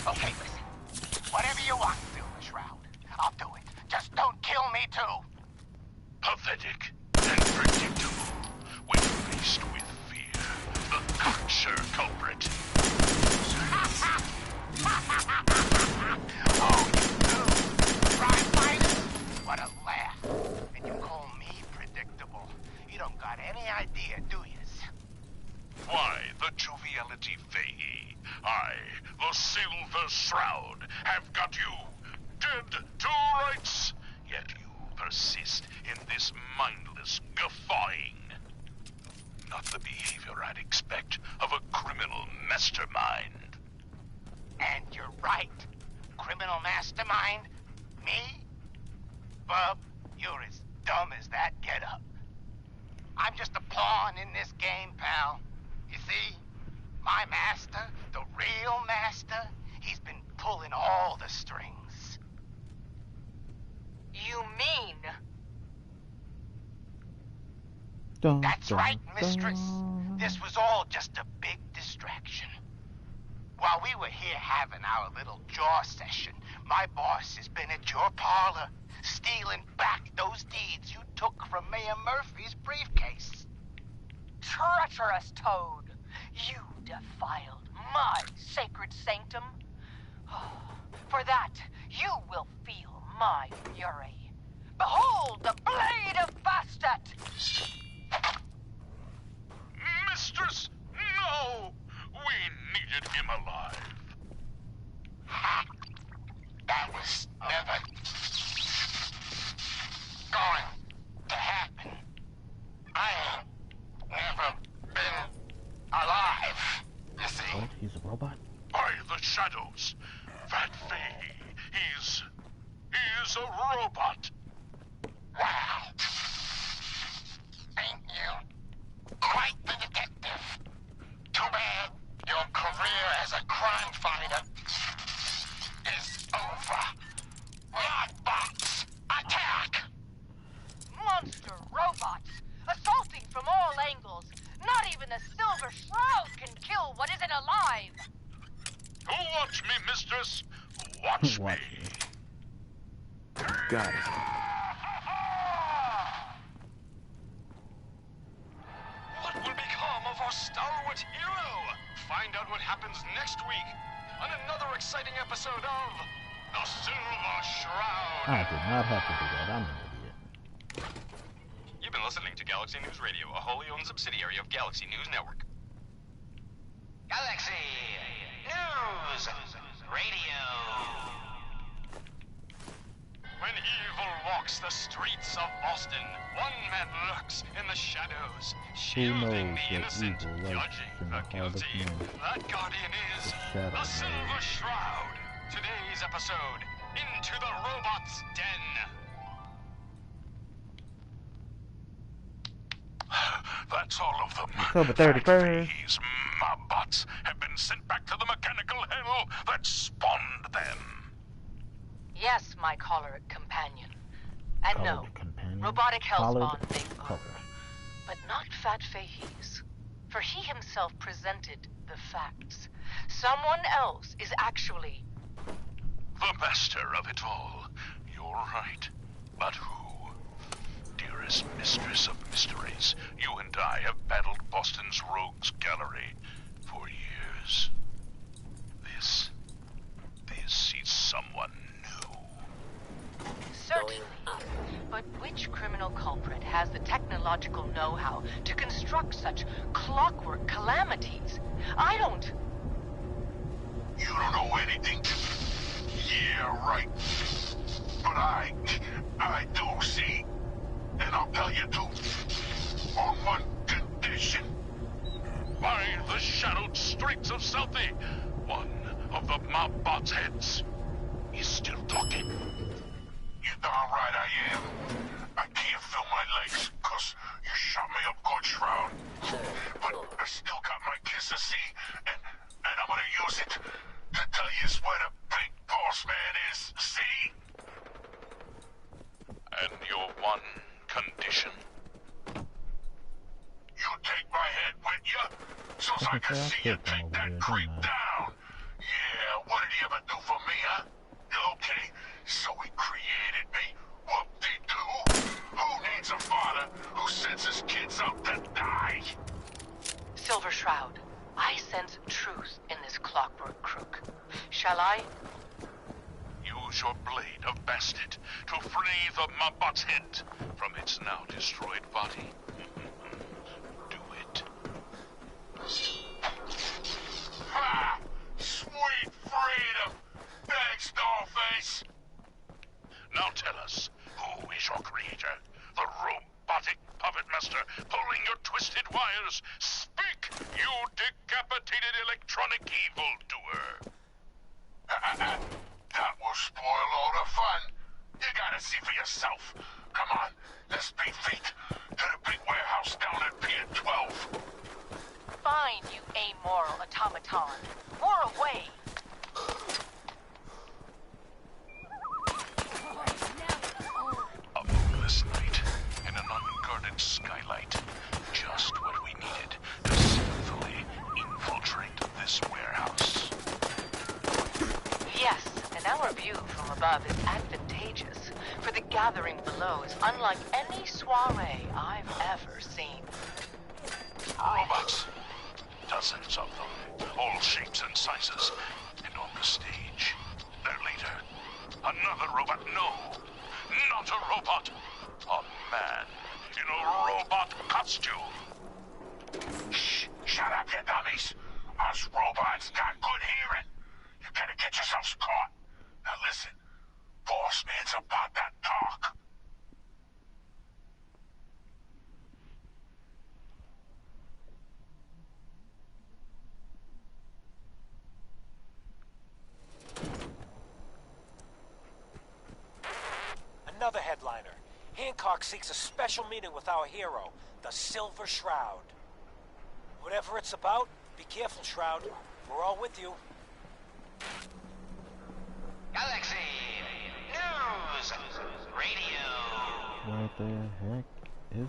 Okay, listen. Whatever you want, Silver Shroud. I'll do it. Just don't kill me, too.
Pathetic and predictable. When faced with fear, the cocksure culprit.
Oh, you do? Right, Midas? What a laugh. And you call me predictable. You don't got any idea, do yous?
Why, the joviality Faye, I, the Silver Shroud, have got you dead to rights. Yet you persist in this mindless guffawing. Not the behavior I'd expect of a criminal mastermind.
And you're right. Criminal mastermind? Me? Bub, you're as dumb as that getup. I'm just a pawn in this game, pal. You see, my master, the real master, he's been pulling all the strings.
You mean?
That's right, mistress. This was all just a big distraction. While we were here having our little jaw session, my boss has been at your parlor, stealing back those deeds you took from Mayor Murphy's briefcase.
Treacherous toad! You defiled my sacred sanctum. For that, you will feel my fury. Behold the blade of Bastet!
Mistress, no! We needed him alive.
Ha! That was never going to happen. I ain't never been alive, you see.
Oh, he's a robot?
By the shadows. That Faye, he's a robot.
Wow. Ain't you quite the detective? Too bad your career as a crime fighter is over. Lockbox, attack!
Monster robots, assaulting from all angles. Not even the Silver Shroud can kill what isn't alive.
Watch me, mistress. Watch me.
Got it.
What will become of our stalwart hero? Find out what happens next week on another exciting episode of The Silver Shroud.
I did not have to do that. I'm an idiot.
You've been listening to Galaxy News Radio, a wholly owned subsidiary of Galaxy News Network.
Galaxy News Radio.
When evil walks the streets of Boston, one man lurks in the shadows, shielding the innocent, judging the guilty. That guardian is the Silver Shroud. Today's episode, Into the Robot's Den.
That's all of them.
October 31st.
These mobbots have been sent back to the mechanical hell that spawned them.
Yes, my choleric companion. And no, robotic hellspawn they were. But not Fat Fahey's. For he himself presented the facts. Someone else is actually
the master of it all. You're right. But who? Dearest mistress of mysteries, you and I have battled Boston's rogues gallery for years. This is someone new.
certainly. But which criminal culprit has the technological know-how to construct such clockwork calamities? I don't...
You don't know anything? Yeah, right. But I do see. And I'll tell you too. On one condition. By the shadowed streets of Southie, one of the mob bots' heads talking. You darn right I am. I can't feel my legs, cause you shot me up good, Shroud. But I still got my kiss of sea, and I'm gonna use it to tell you where the big boss man is, see? And your one condition? You take my head with you, so I can see you take that creep down. Yeah, what did he ever do for me, huh? Okay, so he created me. Whoop-de-doo. Who needs a father who sends his kids out to die?
Silver Shroud, I sense truth in this clockwork crook. Shall I?
Use your blade of bastard to free the Mabot's head from its now destroyed body. Do it. Ha! Sweet freedom! Thanks, Dollface! Now tell us, who is your creator? The robotic puppet master pulling your twisted wires? Speak, you decapitated electronic evildoer! That will spoil all the fun. You gotta see for yourself. Come on, let's beat feet to the big warehouse down at Pier 12.
Fine, you amoral automaton. We're away.
A moonless night in an unguarded skylight. Just what we needed to stealthily infiltrate this warehouse.
Yes, and our view from above is advantageous, for the gathering below is unlike any soiree I've ever seen.
Robots. Dozens of them, all shapes and sizes. And on the stage, their leader. Another robot. No, not a robot. A man in a robot costume. Shh, shut up, you dummies. Us robots got good hearing. You gotta get yourselves caught. Now listen, Boss Man's about that talk.
Another headliner. Hancock seeks a special meeting with our hero, the Silver Shroud. Whatever it's about, be careful, Shroud. We're all with you.
Galaxy News Radio.
What the heck is...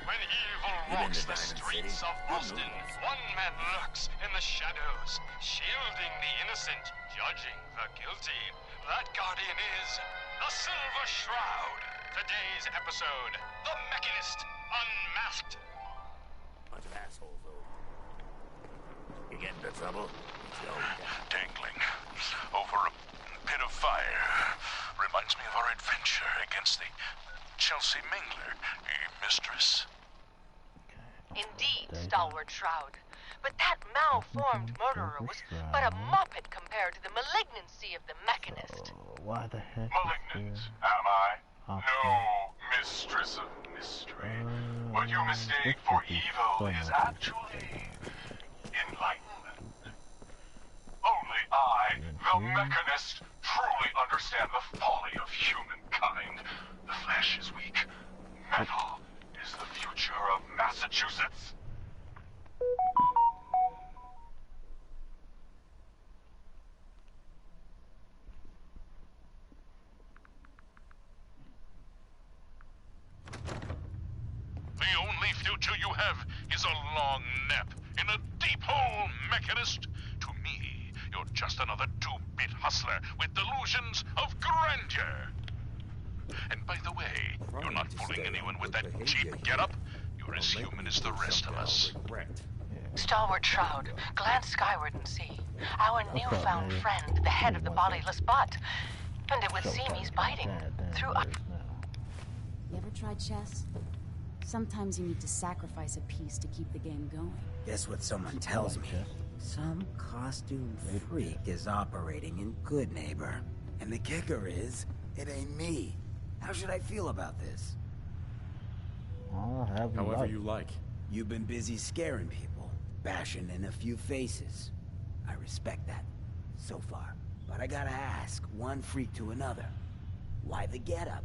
When evil walks the streets of Boston, one man lurks in the shadows, shielding the innocent, judging the guilty. That guardian is the Silver Shroud. Today's episode, The Mechanist Unmasked.
Bunch of assholes, though. You get into trouble?
Dangling over a pit of fire. Reminds me of our adventure against the Chelsea Mingler, mistress.
Indeed, stalwart Shroud. But that malformed murderer was but a muppet compared to the malignancy of the Mechanist.
Why the heck
Malignant, am I? No, mistress of mystery. What you mistake for evil is actually enlightenment. Only I, the Mechanist, truly understand the folly of humankind. The flesh is weak. Metal is the future of Massachusetts. The only future you have is a long nap in a deep hole, Mechanist. To me, you're just another two-bit hustler with delusions of grandeur. And by the way, you're not fooling anyone with that cheap getup. You're as human as the rest of us.
Stalwart Shroud, glance skyward and see. Our newfound friend, the head of the bodiless butt. And it would seem he's biting through a...
You ever tried chess? Sometimes you need to sacrifice a piece to keep the game going.
Guess what someone tells me? Some costume freak is operating in Good Neighbor. And the kicker is, it ain't me. How should I feel about this?
However you like.
You've been busy scaring people, bashing in a few faces. I respect that, so far. But I gotta ask, one freak to another. Why the getup?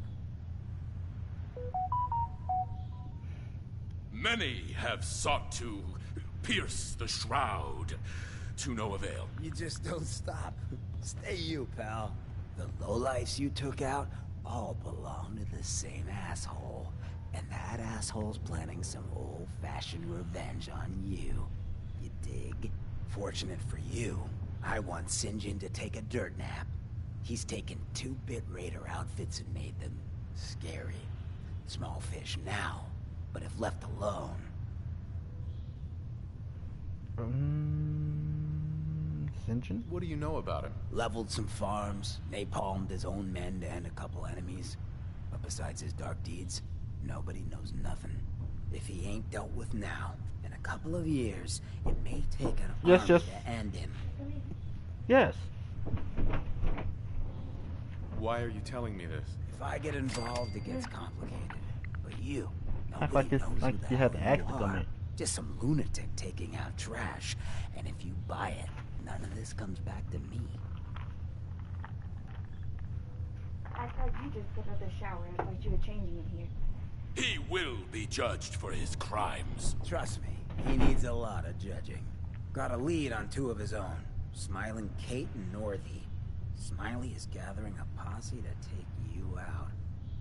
Many have sought to pierce the shroud, to no avail.
You just don't stop. Stay you, pal. The lowlifes you took out all belong to the same asshole. And that asshole's planning some old-fashioned revenge on you. You dig? Fortunate for you, I want Sinjin to take a dirt nap. He's taken 2-bit raider outfits and made them scary. Small fish now, but if left alone...
Sinjin?
What do you know about him?
Leveled some farms, napalmed his own men and a couple enemies. But besides his dark deeds, nobody knows nothing. If he ain't dealt with now, in a couple of years, it may take an army to end him.
Yes.
Why are you telling me this?
If I get involved, it gets complicated. But you,
Act like it's like you had to act on it.
Just some lunatic taking out trash. And if you buy it, none of this comes back to me.
I thought you just got out of the shower. I thought you were changing in here.
He will be judged for his crimes.
Trust me, he needs a lot of judging. Got a lead on 2 of his own, Smiling Kate and Northy. Smiley is gathering a posse to take you out.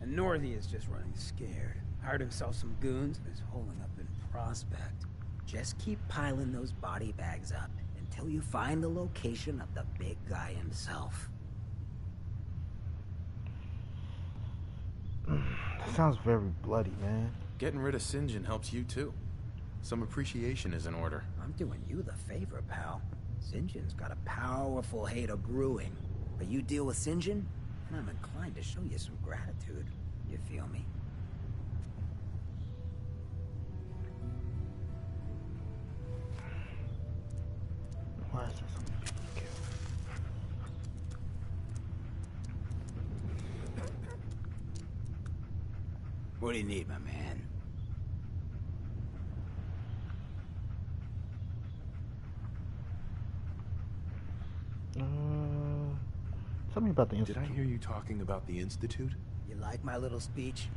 And Northy is just running scared. Hired himself some goons and is holding up in Prospect. Just keep piling those body bags up until you find the location of the big guy himself.
That sounds very bloody, man.
Getting rid of Sinjin helps you too. Some appreciation is in order.
I'm doing you the favor, pal. Sinjin's got a powerful hate of brewing. But you deal with Sinjin, and I'm inclined to show you some gratitude. You feel me?
Why is there something?
What do you need, my man?
Tell me about the Institute.
Did I hear you talking about the Institute?
You like my little speech?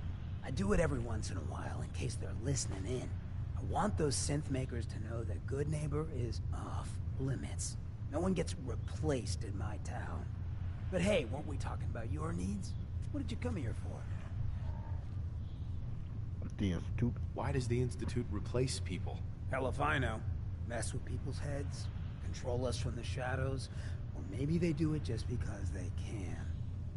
I do it every once in a while in case they're listening in. I want those synth makers to know that Good Neighbor is off limits. No one gets replaced in my town. But hey, weren't we talking about your needs? What did you come here for?
The Institute?
Why does the Institute replace people?
Hell if I know. Mess with people's heads, control us from the shadows, or maybe they do it just because they can.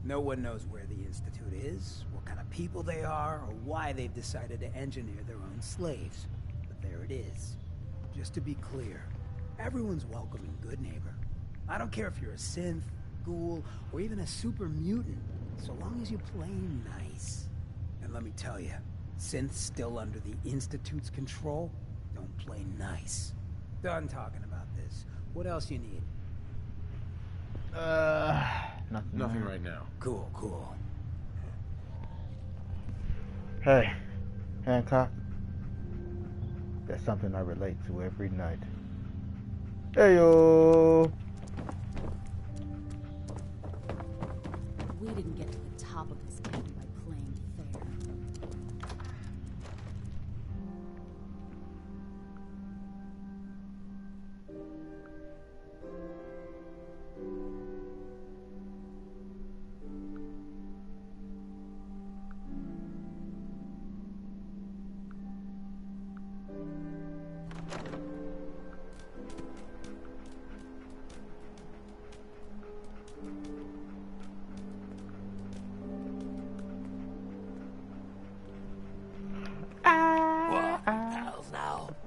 No one knows where the Institute is, what kind of people they are, or why they've decided to engineer their own slaves. But there it is. Just to be clear, everyone's welcome in Good Neighbor. I don't care if you're a synth, ghoul, or even a super mutant, so long as you play nice. And let me tell you, synths still under the Institute's control don't play nice. Done talking about this. What else you need?
Nothing right now.
Cool, cool.
Hey, Hancock. That's something I relate to every night. Heyo!
We didn't get to the top of this game by playing fair.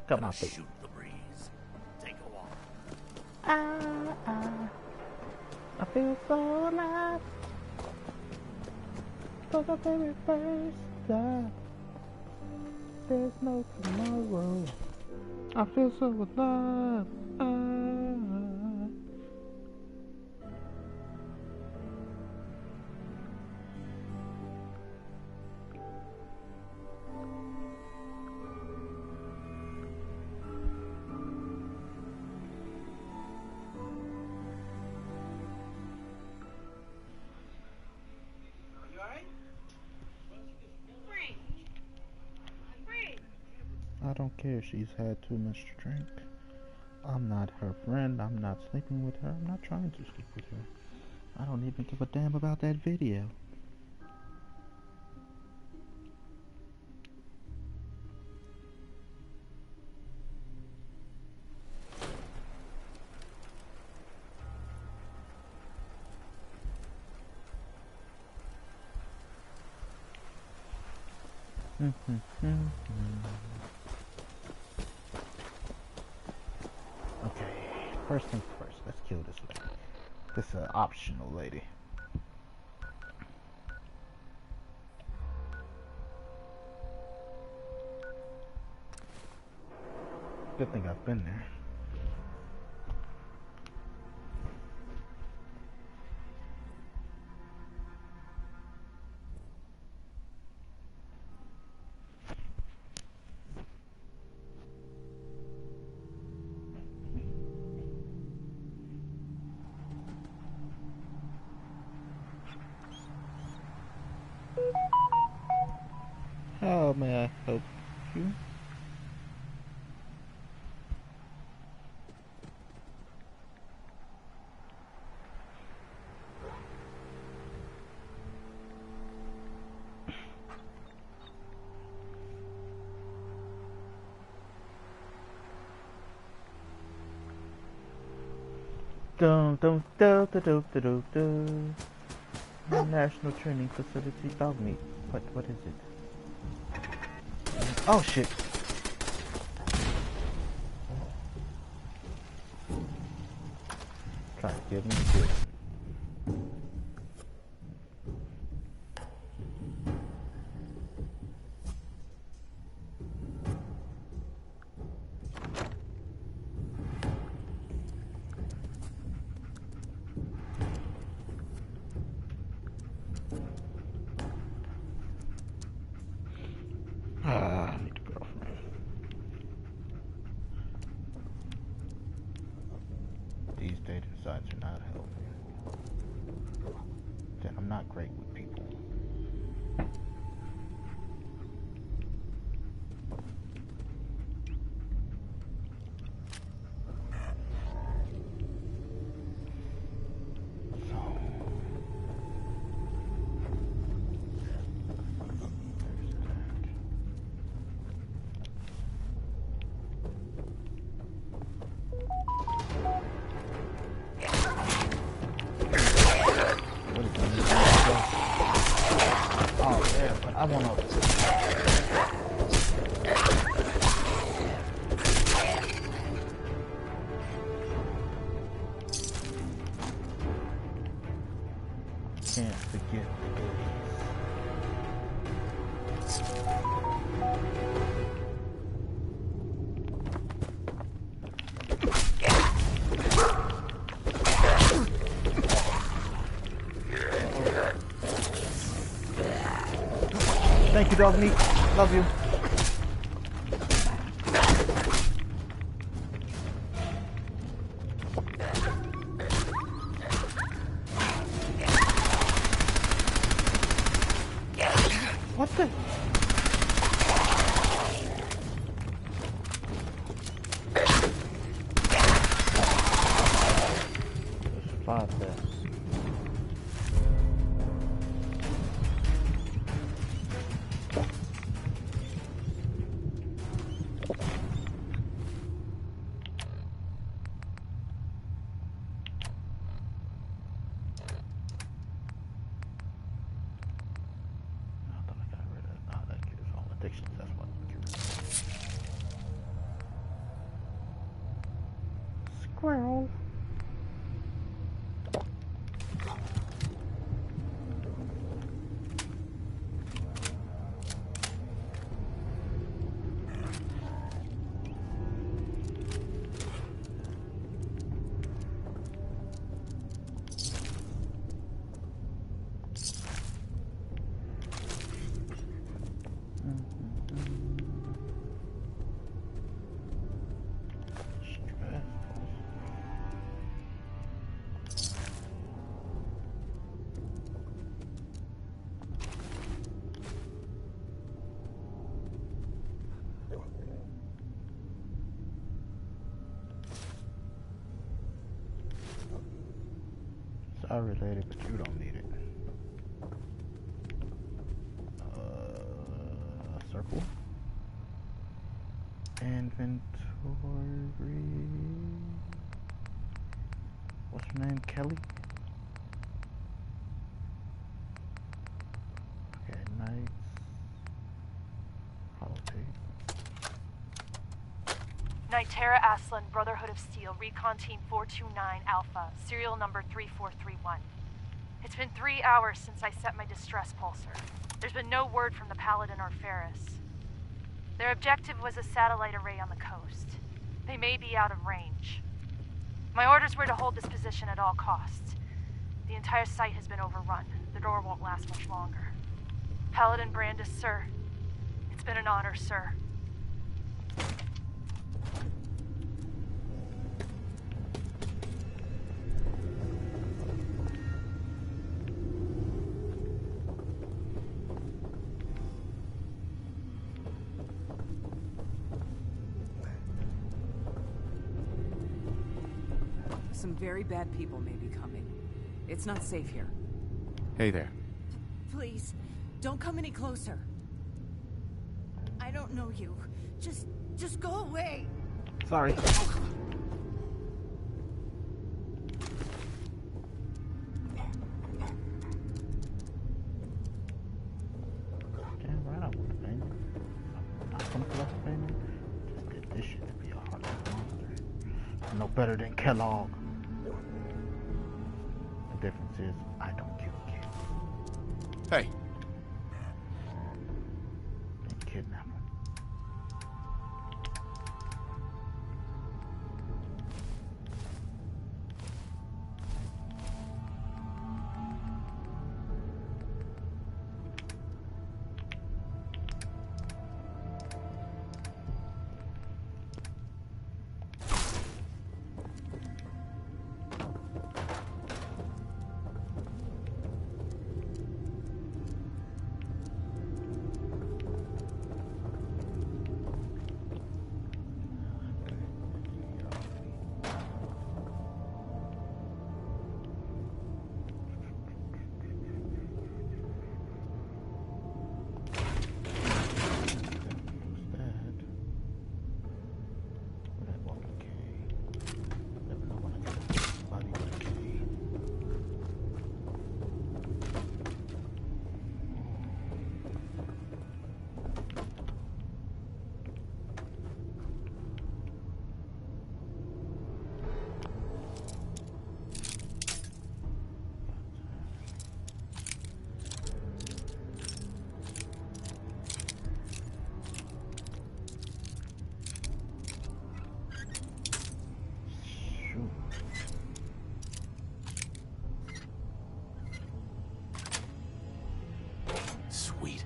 Cut my face.
Shoot the breeze. Take a walk.
I feel so alive. For the very first time. There's no tomorrow. I feel so alive. I don't care if she's had too much to drink. I'm not her friend. I'm not sleeping with her. I'm not trying to sleep with her. I don't even give a damn about that video. Okay, first things first, let's kill this lady. This is an optional lady. Good thing I've been there. How may I help you? Dum dum da da da da da da. National Training Facility dog meat. What is it? Oh shit. Try to give me shit. I need a girlfriend. These dating sites are not helping. Then I'm not great with people. I won't know. Can't forget the goodies. Thank you, dog meat. Love you. What the? There's 5 there. That's what I'm curious. Squirrel. are related, but you don't need it. Circle. Inventory. What's her name? Kelly? Okay, Knights. Holotape.
Nitera Aslan, Brotherhood of Steel, Recon Team 429 Alpha, serial number 3431. It's been 3 hours since I set my distress pulsar. There's been no word from the Paladin or Ferris. Their objective was a satellite array on the coast. They may be out of range. My orders were to hold this position at all costs. The entire site has been overrun. The door won't last much longer. Paladin Brandis, sir. It's been an honor, sir.
Some very bad people may be coming. It's not safe here.
Hey there.
Please, don't come any closer. I don't know you. Just go away.
Sorry. Damn right I want to paint it. I'm not gonna collect the painting. Just did this shit to be a heartless monster. I'm no better than Kellogg. The difference is I don't kill kids.
Hey.
And kidnap them.
Sweet.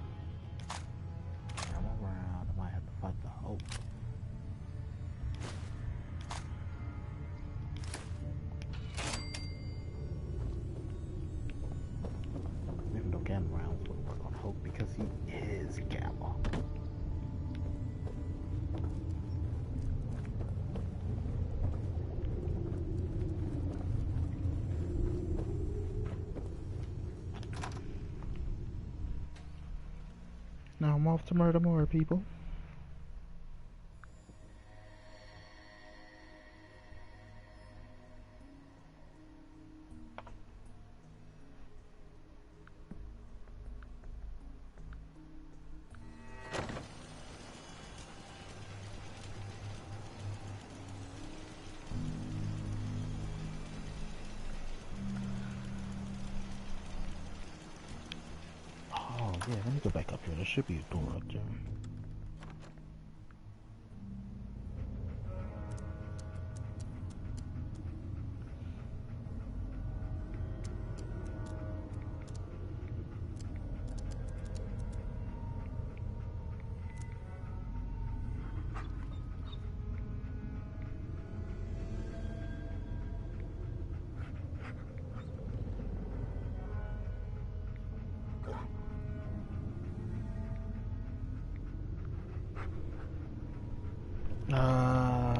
Come around. I might have to fight the Hulk. Even though Gamma rounds would work on Hulk because he is Gamma. Now I'm off to murder more people. Oh yeah, let me go back up here. There should be a door up there.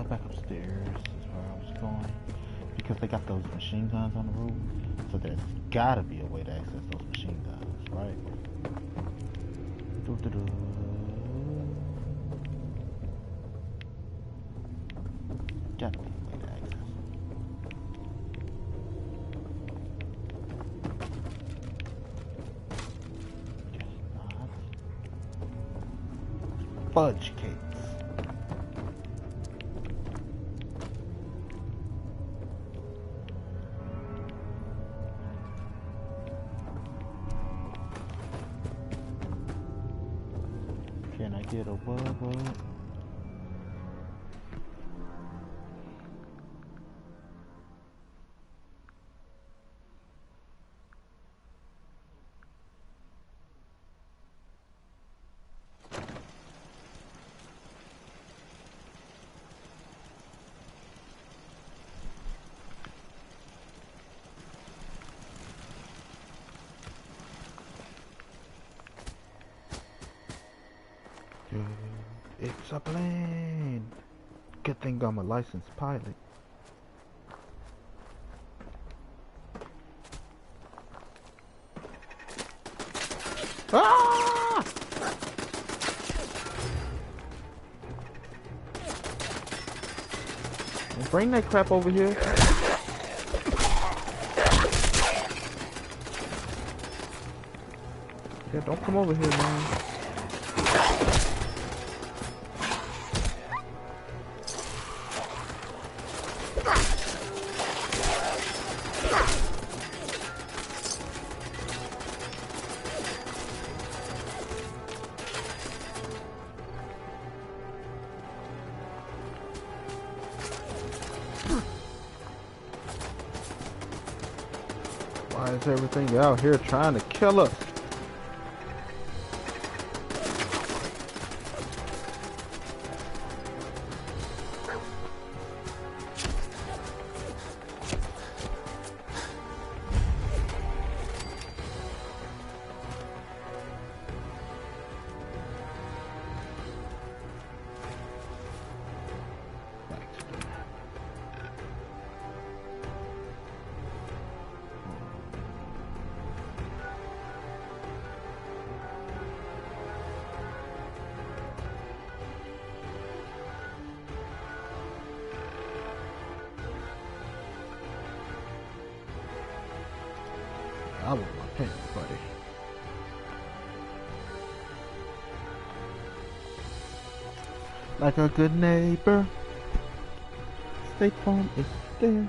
Back upstairs is where I was going. because they got those machine guns on the roof, so there's gotta be a way to access those machine guns, right? Doo-doo-doo. Gotta be a way to access them. Fudge cakes. Can I get a what? It's a plane. Good thing I'm a licensed pilot. Ah! Bring that crap over here. Yeah, don't come over here, man. Why is everything out here trying to kill us? I want my pants, buddy. Like a good neighbor, State Farm is there.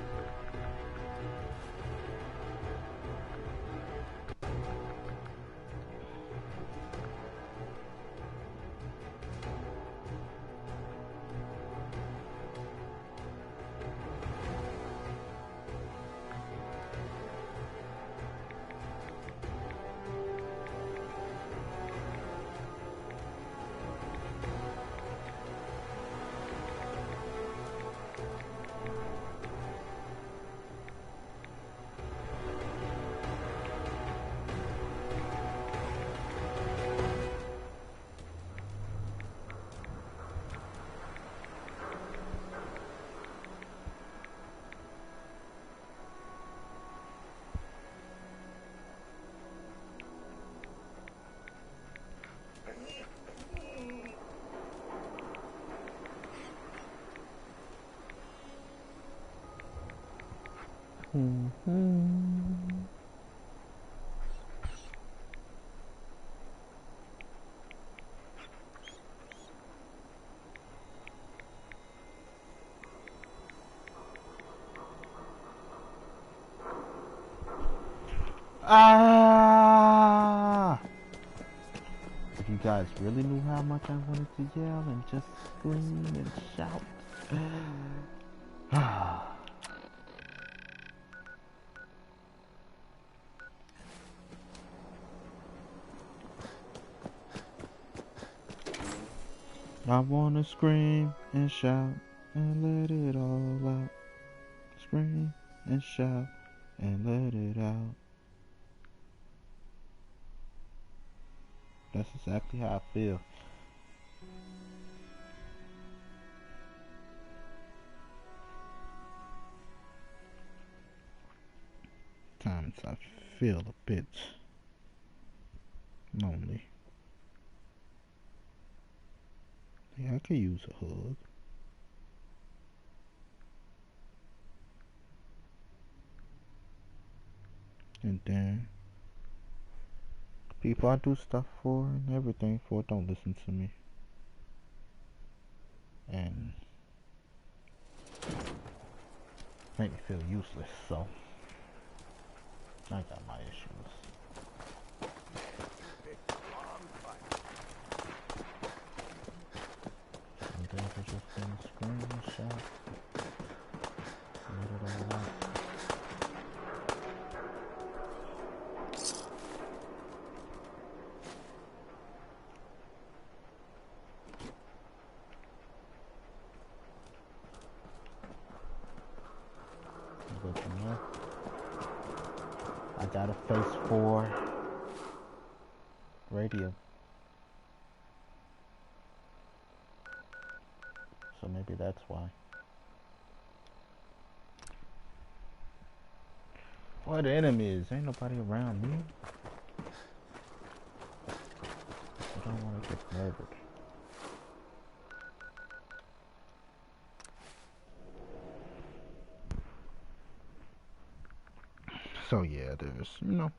Ah! If you guys really knew how much I wanted to yell and just scream and shout. I wanna scream and shout and let it all out. Scream and shout and let it out. That's exactly how I feel. Sometimes I feel a bit lonely. Yeah, I could use a hug. And then people I do stuff for and everything for don't listen to me. And make me feel useless, so I got my issues. Some things are just in screenshot. Let it all out. But you know, I got a face for radio. So maybe that's why. What enemies? Ain't nobody around me. I don't want to get murdered. So yeah, there's, you know,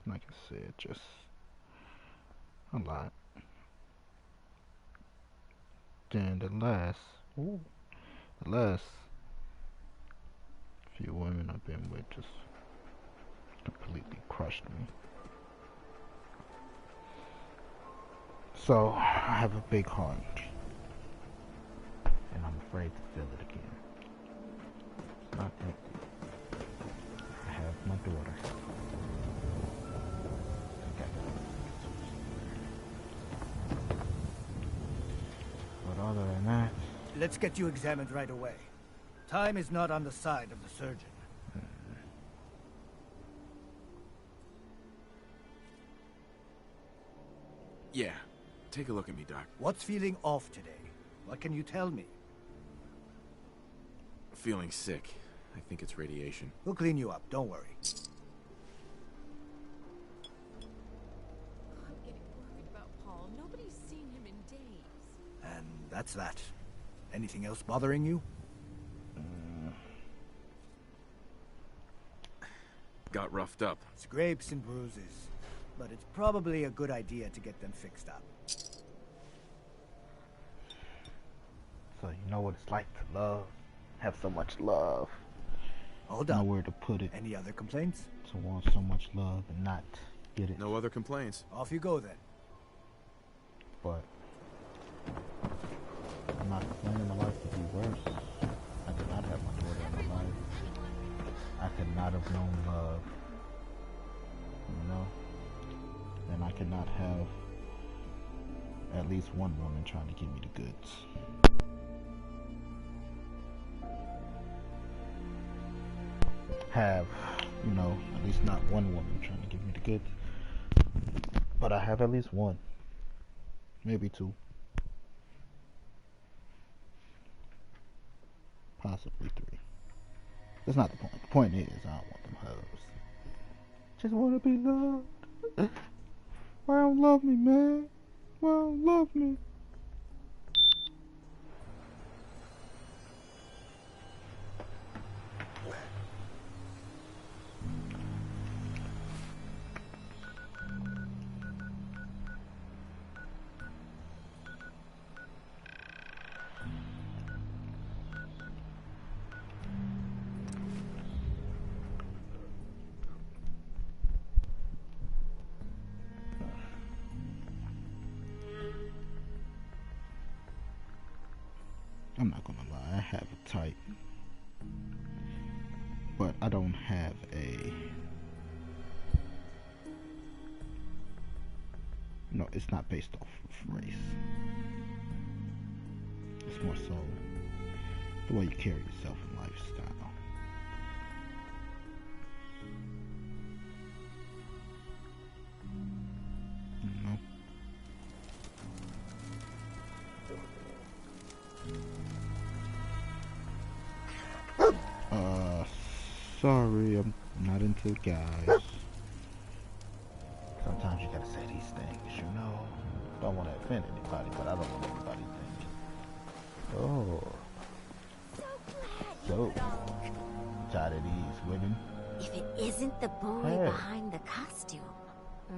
like I said, just a lot. Then the last few women I've been with just completely crushed me. So I have a big heart, and I'm afraid to feel it again. It's not empty. I have my daughter. But other than that,
let's get you examined right away. Time is not on the side of the surgeon.
Yeah, take a look at me, Doc.
What's feeling off today? What can you tell me?
Feeling sick. I think it's radiation.
We'll clean you up, don't worry.
I'm getting worried about Paul. Nobody's seen him in days.
And that's that. Anything else bothering you?
Got roughed up.
Scrapes and bruises. But it's probably a good idea to get them fixed up.
so you know what it's like to love, have so much love.
Hold on.
Nowhere to put it.
Any other complaints?
To want so much love and not get it.
No other complaints.
Off you go then.
But I'm not complaining my life to be worse. I could not have my daughter in my life. I could not have known love. You know? And I could not have at least one woman trying to give me the goods. Have, you know, at least not one woman trying to give me the goods. But I have at least one. Maybe two. Possibly three. That's not the point. The point is, I don't want them hugs. Just want to be loved. Why don't love me, man? Why don't love me? I'm not gonna lie, I have a type, but I don't have no, it's not based off of race. It's more so the way you carry yourself in lifestyle. You know? sorry, I'm not into guys. Sometimes you gotta say these things, you know. Don't want to offend anybody, but I don't want anybody thinking. Oh. So, tired of these women.
If it isn't the boy
Hey.
behind the costume.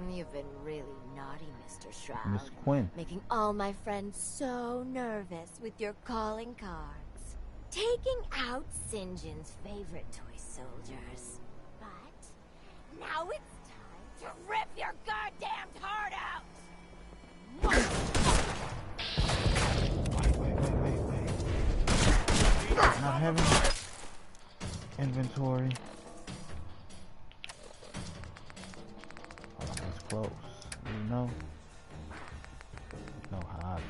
You've been really naughty, Mr. Shroud.
Miss Quinn.
Making all my friends so nervous with your calling cards. Taking out St. John's favorite toy soldiers. But now it's time to rip your goddamned heart out!
Not having inventory. Oh, that's close. You know how I go.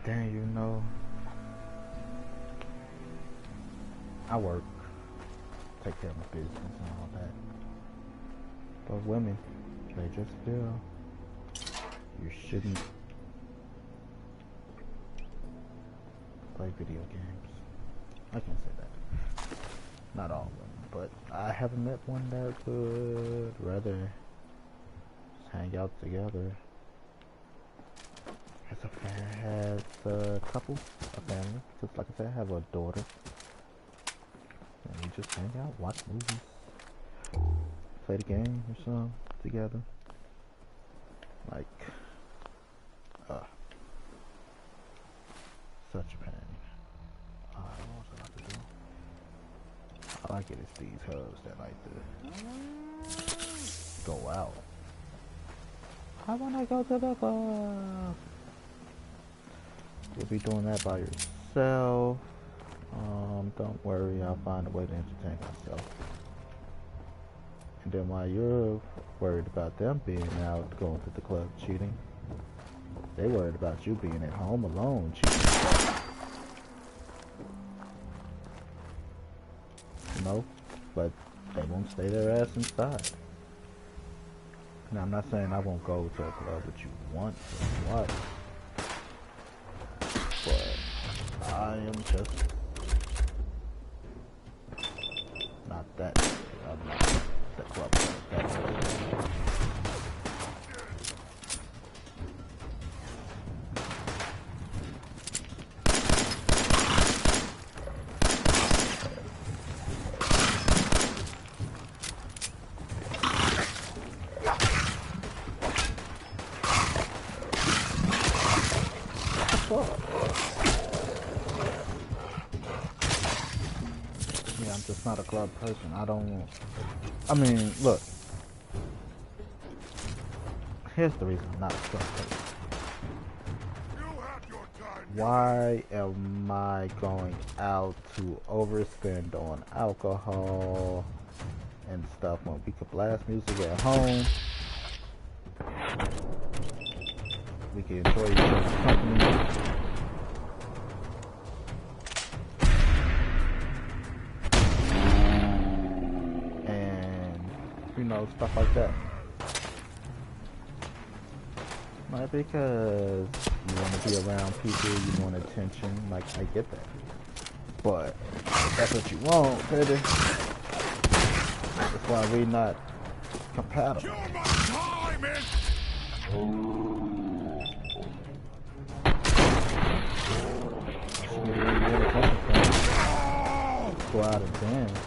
Then you know, I work, take care of my business and all that. But women, they just feel you shouldn't play video games. I can't say that. Not all women, but I haven't met one that would rather just hang out together. Has a couple, a family. Just like I said, I have a daughter. And we just hang out, watch movies, play the game or something together. Like, such a pain. What was I about to do? I like it. It's these hoes that like to go out. I wanna go to the club. You'll be doing that by yourself. Don't worry, I'll find a way to entertain myself. And then while you're worried about them being out, going to the club, cheating, they worried about you being at home alone, cheating. You know? But they won't stay their ass inside. Now, I'm not saying I won't go to a club that you want to watch. But I am just not that. I'm not the club that. Not a club person. I mean, look. Here's the reason I'm not a club person. Why am I going out to overspend on alcohol and stuff when we could blast music at home? We can enjoy each other's company. Stuff like that. Not because you want to be around people, you want attention, like, I get that. But if that's what you want, baby, that's why we're not compatible. Go out and dance.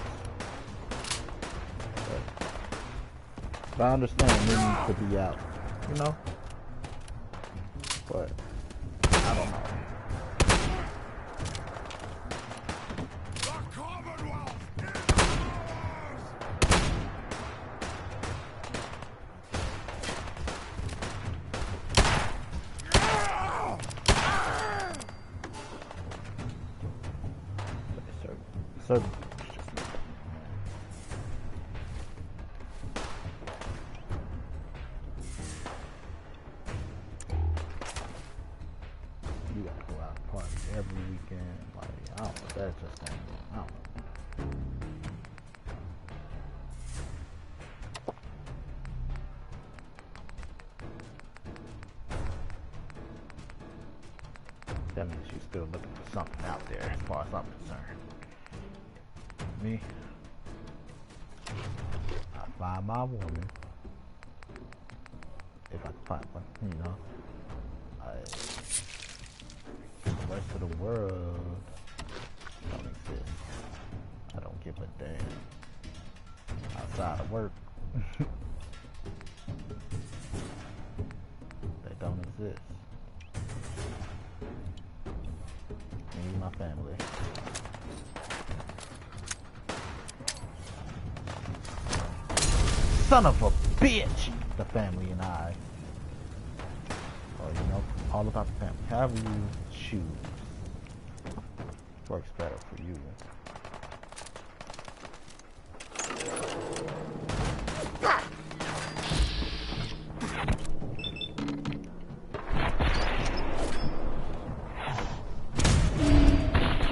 But I understand we need to be out, you know? But I don't know. Certain. You gotta go out and party every weekend. Like, I don't know, that's just gonna be, I don't know. That means you're still looking for something out there as far as I'm concerned. Me, I find my woman, if I can find one, you know. The rest of the world don't exist. I don't give a damn. Outside of work, they don't exist. Me and my family. Son of a bitch! The family and I. Or, you know, all about the family. However you choose. Works better for you.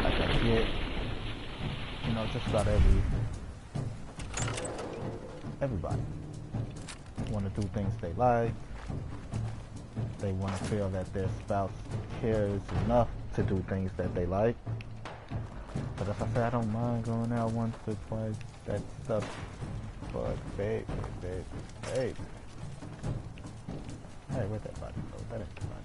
Like I get, you know, just about everybody want to do things they like. They want to feel that their spouse cares enough to do things that they like. But as I say, I don't mind going out once or twice. That stuff. But babe. Hey, where'd that body go? That ain't the body.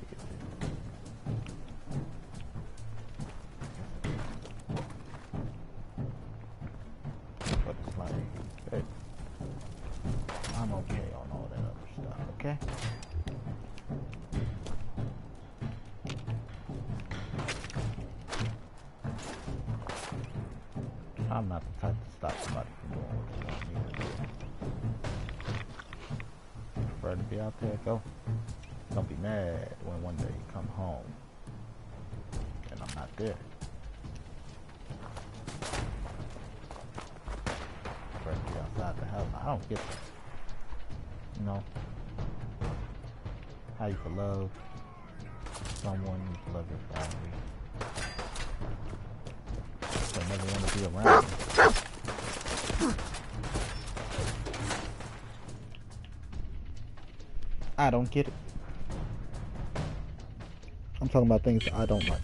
But it's like, babe, I'm okay on all that other stuff, okay? I'm not the type to stop somebody from doing what they want me to do. Prefer to be out there, go. Don't be mad when one day you come home and I'm not there. Prefer to be outside the house. I don't get that. You know, how you can love someone, you can love your family. I never want to be around. I don't get it. I'm talking about things that I don't like.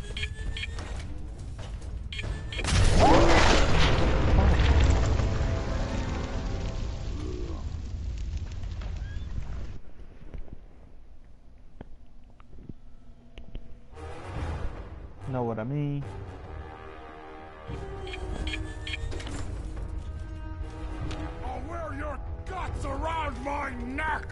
Know what I mean?
I'll wear your guts around my neck!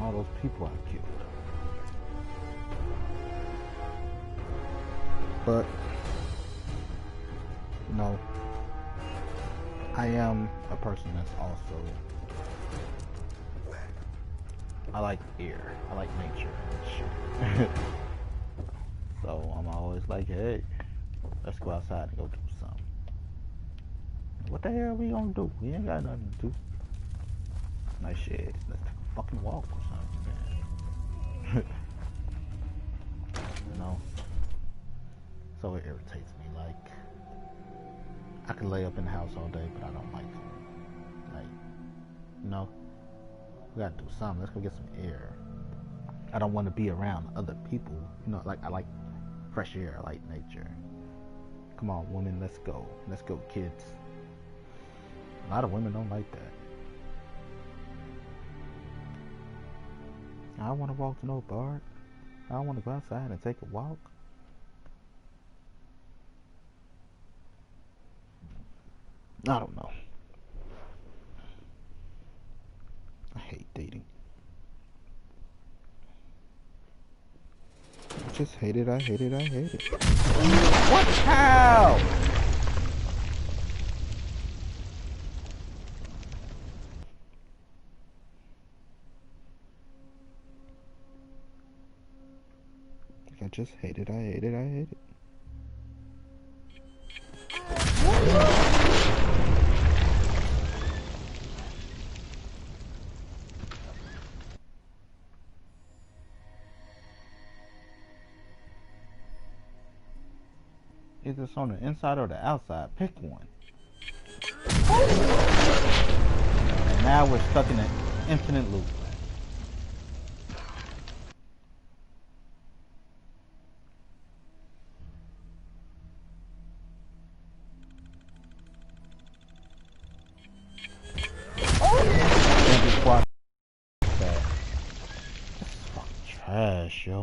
All those people I killed. But, you know, I am a person that's also, I like air, I like nature and shit. So I'm always like, hey, let's go outside and go do something. What the hell are we gonna do? We ain't got nothing to do. Nice shit. Let's take a fucking walk or something, man. You know? So it irritates me. Like, I can lay up in the house all day, but I don't like it. Like, you know, we gotta do something. Let's go get some air. I don't want to be around other people. You know, like, I like fresh air. I like nature. Come on, women, let's go. Let's go, kids. A lot of women don't like that. I don't want to walk to no park. I don't want to go outside and take a walk. I don't know. I hate dating. I just hate it. I hate it. I hate it. What? How? I just hate it. I hate it. I hate it. Is this on the inside or the outside? Pick one. And now we're stuck in an infinite loop. This is fucking trash, yo.